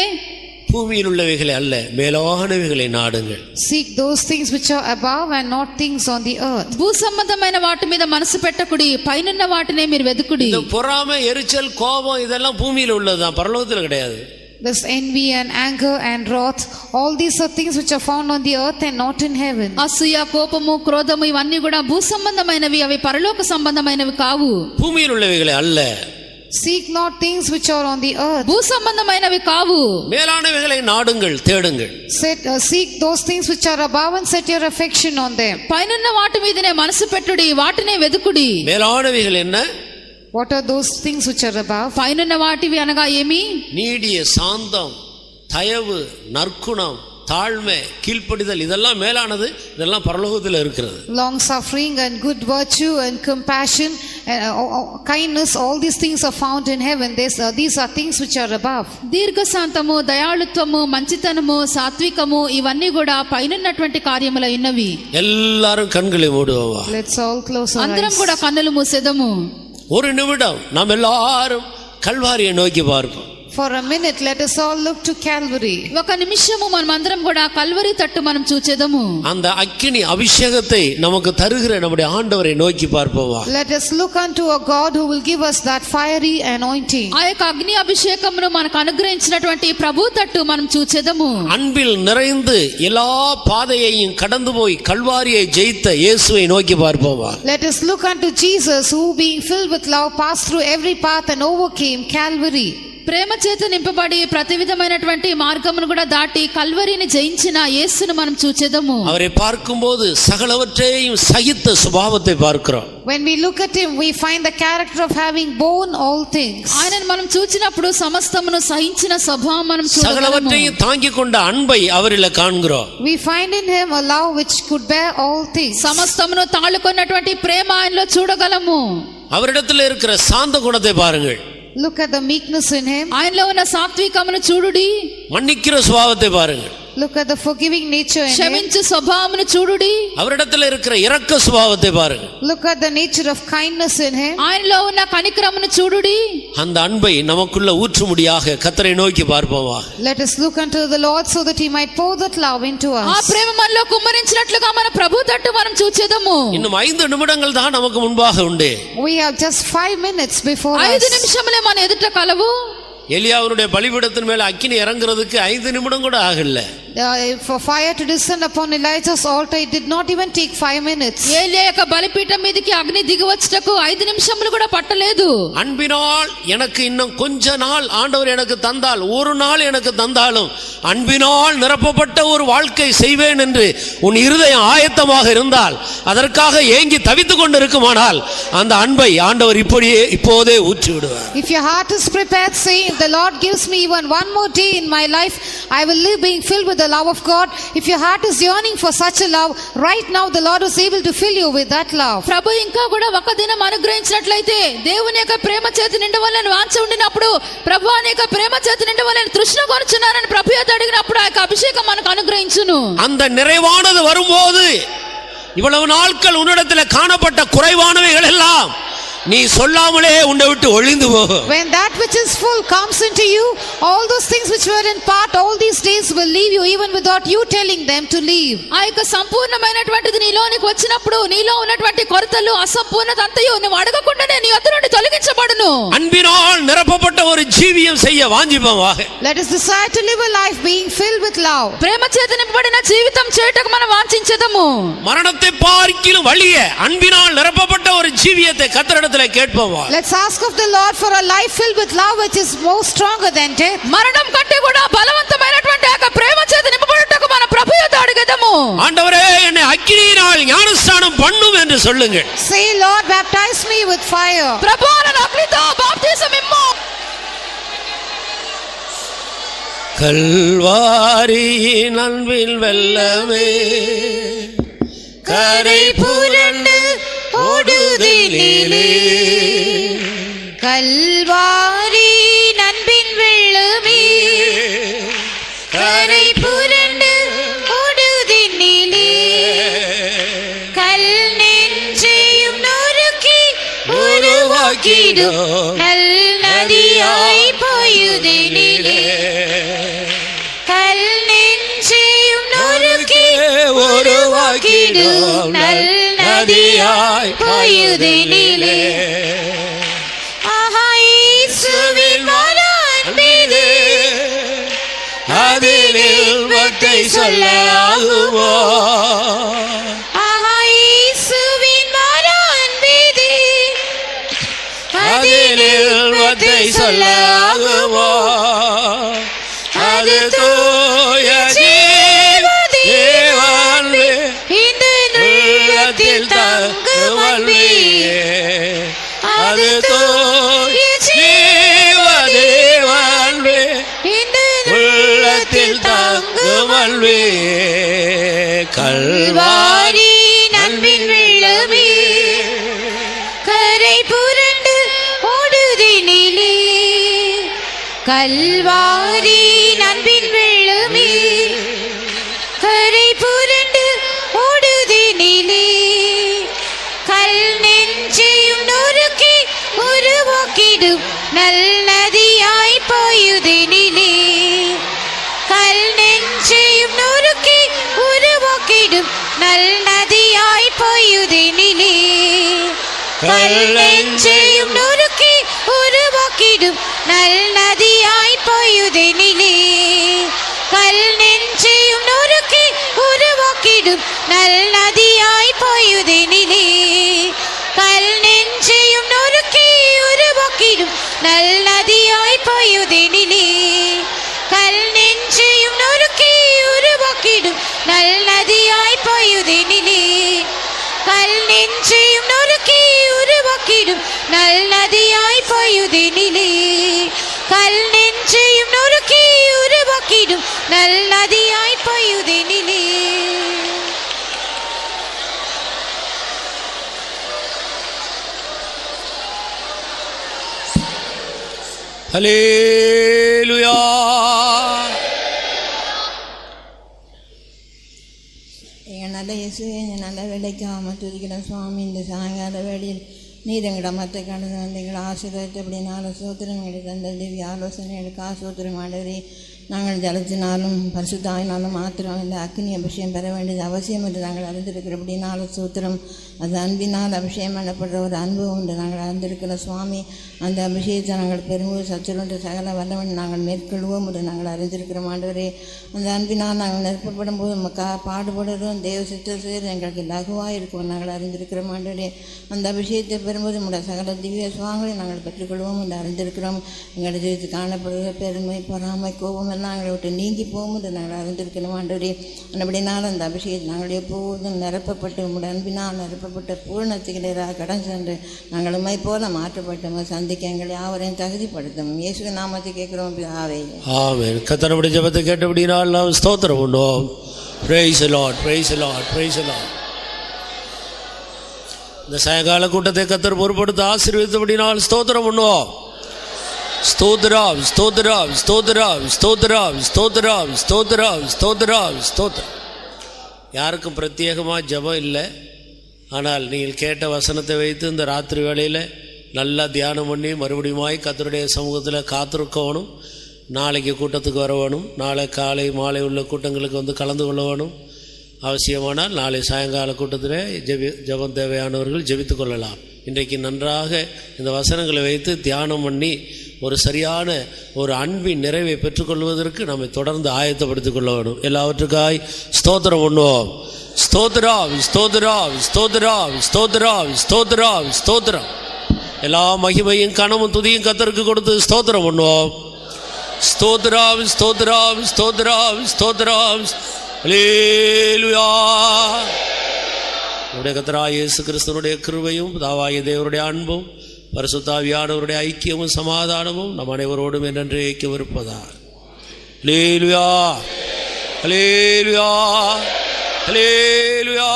பூமியில் உள்ளவைகளை அல்ல மேலானவைகளை நாடுங்கள். seek those things which are above and not things on the earth. భూ సంబంధమైన వాటి మీద మనసు పెట్టకుడి, పైనున్న వాటినే మీరు వెదుకుడి. இந்த பொறாமை, எரிச்சல், கோபம் இதெல்லாம் பூமியில உள்ளதுதான், பரலோகத்தில் கிடையாது. This envy and anger and wrath, all these are things which are found on the earth and not in heaven. అసూయ, కోపము, క్రోధము ఇవన్నీ కూడా భూ సంబంధమైనవి, అవి పరలోక సంబంధమైనవి కావు. பூமியில் உள்ளவைகளை அல்ல. Seek not things which are on the earth. భూ సంబంధమైనవి కావు. மேலானவைகளை நாடுங்கள், தேடுங்கள். Seek those things which are above and set your affection on them. పైనున్న వాటి మీదనే మనసు పెట్టుడి, వాటినే వెదుకుడి. மேலானவைகள் என்ன? What are those things which are above? పైనున్న వాటివి అనగా ఏమి? நீடிய சாந்தம், தயவு, நற்குணம், தாழ்மை, கீழ்ப்படிதல், இதெல்லாம் மேலானது. இதெல்லாம் பரலோகத்தில் இருக்கிறது. Long suffering and good virtue and compassion and kindness, all these things are found in heaven. These are things which are above. దీర్ఘశాంతము, దయాళుత్వము, మంచితనము, సాత్వికము, ఇవన్నీ కూడా పైనున్నటువంటి కార్యములు ఉన్నవి. எல்லாரும் கண்களை மூடுவோமா? Let's all close our అందరం eyes. కూడా కన్నులు మూసేదము. ஒரு நிமிடம் நாம் எல்லாரும் கல்வாரியை நோக்கி பார்ப்போம். For a minute, let us all look to Calvary. ఒక నిమిషము మనమందరం కూడా కల్వరి తట్టు మనం చూచేదము. அந்த అగ్ని అభిషేకத்தை நமக்கு தருகிற நம்முடைய ஆண்டவரை நோக்கி பார்ப்போமா. Let us look unto a God who will give us that fiery anointing. ఆ యొక్క అగ్ని అభిషేకమును మనకు అనుగ్రహించినటువంటి ప్రభు తట్టు మనం చూచేదము. அன்பில் நிறைந்து எல்லா பாதையையும் கடந்து போய் கல்வாரியை ஜெயித்த இயேசுவை நோக்கி பார்ப்போமா. Let us look unto Jesus who being filled with love passed through every path and overcame Calvary. ప్రేమ చేత నింపబడి ప్రతి విధమైనటువంటి మార్గమును కూడా దాటి కల్వరిని జయించిన యేసును మనం చూచేదము. அவரை பார்க்கும்போது சகலவற்றையும் சகித்த சுபாவத்தை பார்க்கிறோம். When we look at him, we find the character of having borne all things. ఆయనను మనం చూచినప్పుడు సమస్తమును సహించిన స్వభావం మనం చూడగలము. சகலவற்றையும் தாங்கிக் கொண்ட அன்பை அவரில் காண்கிறோம். We find in him a love which could bear all things. సమస్తమును తాళుకున్నటువంటి ప్రేమ ఆయనలో చూడగలము. அவரிடத்தில் இருக்கிற சாந்த குணத்தை பாருங்கள். Look at the meekness in him. ఆయనలో ఉన్న సాత్వికమును చూడుడి. மன்னிக்கிற சுபாவத்தை பாருங்கள். Look at the forgiving nature in him. క్షమించు స్వభావమును చూడుడి. அவரிடத்தில் இருக்கிற இரக்க சுபாவத்தை பாருங்கள். Look at the nature of kindness in him. ఆయనలో ఉన్న కనికరమును చూడుడి. அந்த அன்பை நமக்குள்ள ஊற்றும்படியாக கர்த்தரை நோக்கி பார்ப்போமா. Let us look unto the Lord so that he might pour that love into ఆ us. ప్రేమ మనలో కుమ్మరించినట్లుగా మన ప్రభు తట్టు మనం చూచేదము. இன்னும் 5 நிமிடங்கள் தான் நமக்கு முன்பாக உண்டு. We have just 5 minutes before 5 us. నిమిషములే మన ఎదుట కలవు. எலியாவுடைய பலிபீடத்தின் மேல அக்கினி இறங்குறதுக்கு 5 நிமிடம் கூட ஆகல. For fire to descend upon Elijah's altar, it did not even take 5 minutes. ఏలియా యొక్క బలిపీఠం మీదకి అగ్ని దిగి వచ్చటకు 5 నిమిషములు కూడా పట్టలేదు. அன்பினால் எனக்கு இன்னும் கொஞ்ச நாள் ஆண்டவர் எனக்கு தந்தால், ஒரு நாள் எனக்கு தந்தாலும் அன்பினால் நிரப்பப்பட்ட ஒரு வாழ்க்கை செய்வேன் என்று உன் இருதயம் ஆயத்தமாக இருந்தால், அதற்காக ஏங்கி தவித்துக் கொண்டிருக்குமானால், அந்த அன்பை ஆண்டவர் இப்போதே ஊற்றி விடுவார். If your heart is prepared, say, if the Lord gives me even one more day in my life, I will live being filled with the love of God. If your heart is yearning for such a love, right now the Lord is able to fill you with that love. ప్రభు ఇంకా కూడా ఒక దినం అనుగ్రహించినట్లయితే, దేవుని యొక్క ప్రేమ చేత నిండవలని వాంఛ ఉండినప్పుడు, ప్రభు నీ యొక్క ప్రేమ చేత నిండవలని తృష్ణ కొనుచున్నానని ప్రభు చేత అడిగినప్పుడు ఆ యొక్క అభిషేకం మనకు అనుగ్రహించును. அந்த நிறைவானது வரும்போது, இவ்வளவு நாட்கள் உன்னிடத்தில் காணப்பட்ட குறைவானவைகள் எல்லாம் நீ சொல்லாமலே உன்னை விட்டு ஒளிந்து போகும். When that which is full comes into you, all those things which were in part all these days will leave you even without you telling them to leave. ఆ యొక్క సంపూర్ణమైనటువంటిది నీలోనికి వచ్చినప్పుడు, నీలో ఉన్నటువంటి కొరతలు, అసంపూర్ణత అంతయు నువ్వు అడగకుండానే నీ వద్ద నుండి తొలగించబడును. அன்பினால் நிரப்பப்பட்ட ஒரு ஜீவியம் செய்ய வாஞ்சிப்போமாக. Let us decide to live a life being filled with love. ప్రేమ చేత నింపబడిన జీవితం చేయుటకు మనం వాంఛించెదము. மரணத்தை பார்க்கிலும் வலிய அன்பினால் நிரப்பப்பட்ட ஒரு ஜீவியத்தை கர்த்தரிடத்தில் கேட்போமா. Let's ask of the Lord for a life filled with love which is more stronger than death. మరణం కంటే కూడా బలవంతమైనటువంటి ఆ ప్రేమ చేత నింపబడుటకు మన ప్రభు యొద్ద అడుగెదము. ஆண்டவரே, என்னை அக்கினியினால் ஞானஸ்நானம் பண்ணும் என்று சொல்லுங்கள். Say, Lord, baptize me with fire. ప్రభు నన్ను అగ్నితో బాప్తిసం ఇమ్ము. கல்வாரியின் அன்பில் வெள்ளமே கரை புரண்டு ஓடுதிலே, கல்வாரி நண்பின் வெள்ளமே கரை புரண்டு ஓடுதினிலே, கல் நெஞ்சையும் நொறுக்கி உருவாக்கிடும் நல் நதியாய் போயுதினிலே, கல் நெஞ்சையும் நொறுக்கி உருவாக்கிடும் நல் நதியாய் போயுதினிலே. ஆஹா, இயேசுவின் மலர்ந்தது அதில் இன்பத்தை சொல்ல ஆகுமோ. ஆஹா, இயேசுவின் மலர்ந்தது அதில் இன்பத்தை சொல்ல ஆகுமோ. அது தூய ஜீவதேவான்வே இந்த உள்ளத்தில் தங்குவல்வே, அது தூய ஜீவதேவான்வே இந்த உள்ளத்தில் தங்குவல்வே. கல்வாரி நண்பின் வெள்ளமே கரை புரண்டு ஓடுதினிலே, கல்வாரி நண்பின் வெள்ளமே கரை புரண்டு ஓடுதினிலே, கல் நெஞ்சையும் நொறுக்கி உருவாக்கிடும் நல் நதியாய் போயுதே. கல் நெஞ்சையும் நொறுக்கி உருவாக்கிடும் நல் நதியாய் பொய்யுதெனிலே. கல் நெஞ்சையும் நொறுக்கி உருவாக்கிடும் நல் நதியாய் பொய்யுதெனிலே. கல் நெஞ்சையும் நொறுக்கி உருவாக்கிடும் நல் நதியாய் பொய்யுதெனிலே. கல் நெஞ்சையும் நொறுக்கி உருவாக்கிடும் நல் நதியாய் பொய்யுதெனிலே. கல் நெஞ்சையும் நொறுக்கி உருவாக்கிடும் நல் நதியாய் பொய்யுதெனிலே. கல் நெஞ்சையும் நொறுக்கி உருவாக்கிடும் நல் நதியாய் பொய்யுதெனிலே. ஹல்லேலூயா. எங்கள் நல்ல இயேசுவே, இந்த நல்ல வேலைக்காக துதிக்கிற சுவாமி, இந்த சாயங்கால வேளையில் நீர் எங்களோட மற்ற கடந்து வந்து எங்களை ஆசீர்வதித்து அப்படினால சோத்திரம் எங்களுக்கு தந்த திவ்ய ஆலோசனைகளுக்கு ஆசோத்திரம் ஆண்டவரே. நாங்கள் ஜலத்தினாலும் பரிசுத்தாயினாலும் மாத்திரம் இல்லை, அக்னி அபிஷேகம் பெற வேண்டியது அவசியம் என்று நாங்கள் அறிந்திருக்கிறபடினால சூத்திரம். அது அன்பினால் அபிஷேகம் பண்ணப்படுற ஒரு அன்பு உண்டு நாங்கள் அறிந்திருக்கிற சுவாமி. அந்த அபிஷேகத்தை நாங்கள் பெரும்பு சச்சுரன்ற சகல வல்லவன் நாங்கள் மேற்கொள்வோம் என்று நாங்கள் அறிந்திருக்கிறோம் ஆண்டவரே. அந்த அன்பினால் நாங்கள் நெருப்பப்படும் போது பாடுபடுறோம், தேவ சித்த செய்து எங்களுக்கு லகுவாக இருக்கும் நாங்கள் அறிந்திருக்கிறோம் ஆண்டவரே. அந்த அபிஷேகத்தை பெறும்போது நம்முடைய சகல திவ்ய சுவாங்களை நாங்கள் பெற்றுக்கொள்வோம் என்று அறிந்திருக்கிறோம். எங்களுடைய ஜீவித்து காணப்படுகிற பெருமை, பொறாமை, கோபம் எல்லாம் எங்களை விட்டு நீங்கி போகும் என்று நாங்கள் அறிந்திருக்கிறோம் ஆண்டவரே. அப்படினால் அந்த அபிஷேகத்தை நாங்கள் எப்போதும் நிரப்பப்பட்டு உங்களுடைய அன்பினால் நிரப்பப்பட்ட பூர்ணத்துக்கு கடன் சென்று நாங்கள் உண்மை போல மாற்றப்பட்டோம் சந்திக்க எங்களை யாவரையும் தகுதிப்படுத்தும். இயேசு நாமத்தை கேட்கிறோம் பிதாவே. ஆமென். கர்த்தருடைய ஜெபத்தை கேட்டபடினால் நாம் ஸ்தோத்திரம் பண்ணுவோம். Praise the Lord, praise the Lord, praise the Lord. இந்த சாயங்கால கூட்டத்தை கர்த்தர் பொறுப்படுத்த ஆசீர்வதித்தபடினால் ஸ்தோத்திரம் பண்ணுவோம். ஸ்தோத்திரம், ஸ்தோத்திரம், ஸ்தோத்திரம், ஸ்தோத்திரம், ஸ்தோத்திரம், ஸ்தோத்திரம், ஸ்தோத்திரம், ஸ்தோத்திரம். யாருக்கும் பிரத்யேகமாக ஜெபம் இல்லை. ஆனால் நீங்கள் கேட்ட வசனத்தை வைத்து இந்த ராத்திரி வேளையில் நல்லா தியானம் பண்ணி மறுபடியுமாய் கர்த்தருடைய சமூகத்தில் காத்திருக்கணும். நாளைக்கு கூட்டத்துக்கு வர வேணும். நாளை காலை மாலை உள்ள கூட்டங்களுக்கு வந்து கலந்து கொள்ள வேணும். அவசியமானால் நாளை சாயங்கால கூட்டத்தில் ஜெபம் தேவையானவர்கள் ஜெபித்து கொள்ளலாம். இன்றைக்கு நன்றாக இந்த வசனங்களை வைத்து தியானம் பண்ணி ஒரு சரியான ஒரு அன்பின் நிறைவை பெற்றுக்கொள்வதற்கு நம்மை தொடர்ந்து ஆயத்தப்படுத்திக் கொள்ள வேணும். எல்லாவற்றுக்காய் ஸ்தோத்திரம் பண்ணுவோம். ஸ்தோத்திரம், ஸ்தோத்திரம், ஸ்தோத்திரம், ஸ்தோத்திரம், ஸ்தோத்திரம், ஸ்தோத்திரம். எல்லா மகிமையும் கனமும் துதியும் கர்த்தருக்கு கொடுத்து ஸ்தோத்திரம் பண்ணுவோம். ஸ்தோத்திரம், ஸ்தோத்திரம், ஸ்தோத்திரம், ஸ்தோத்திரம். ஹல்லேலூயா. நம்முடைய கர்த்தராகிய இயேசு கிறிஸ்துவினுடைய கிருபையும் பிதாவாகிய தேவனுடைய அன்பும் பரிசுத்த ஆவியானவருடைய ஐக்கியமும் சமாதானமும் நம் அனைவரோடும் என்றென்றைக்கும் இருப்பதாக. ஹல்லேலூயா, ஹல்லேலூயா, ஹல்லேலூயா.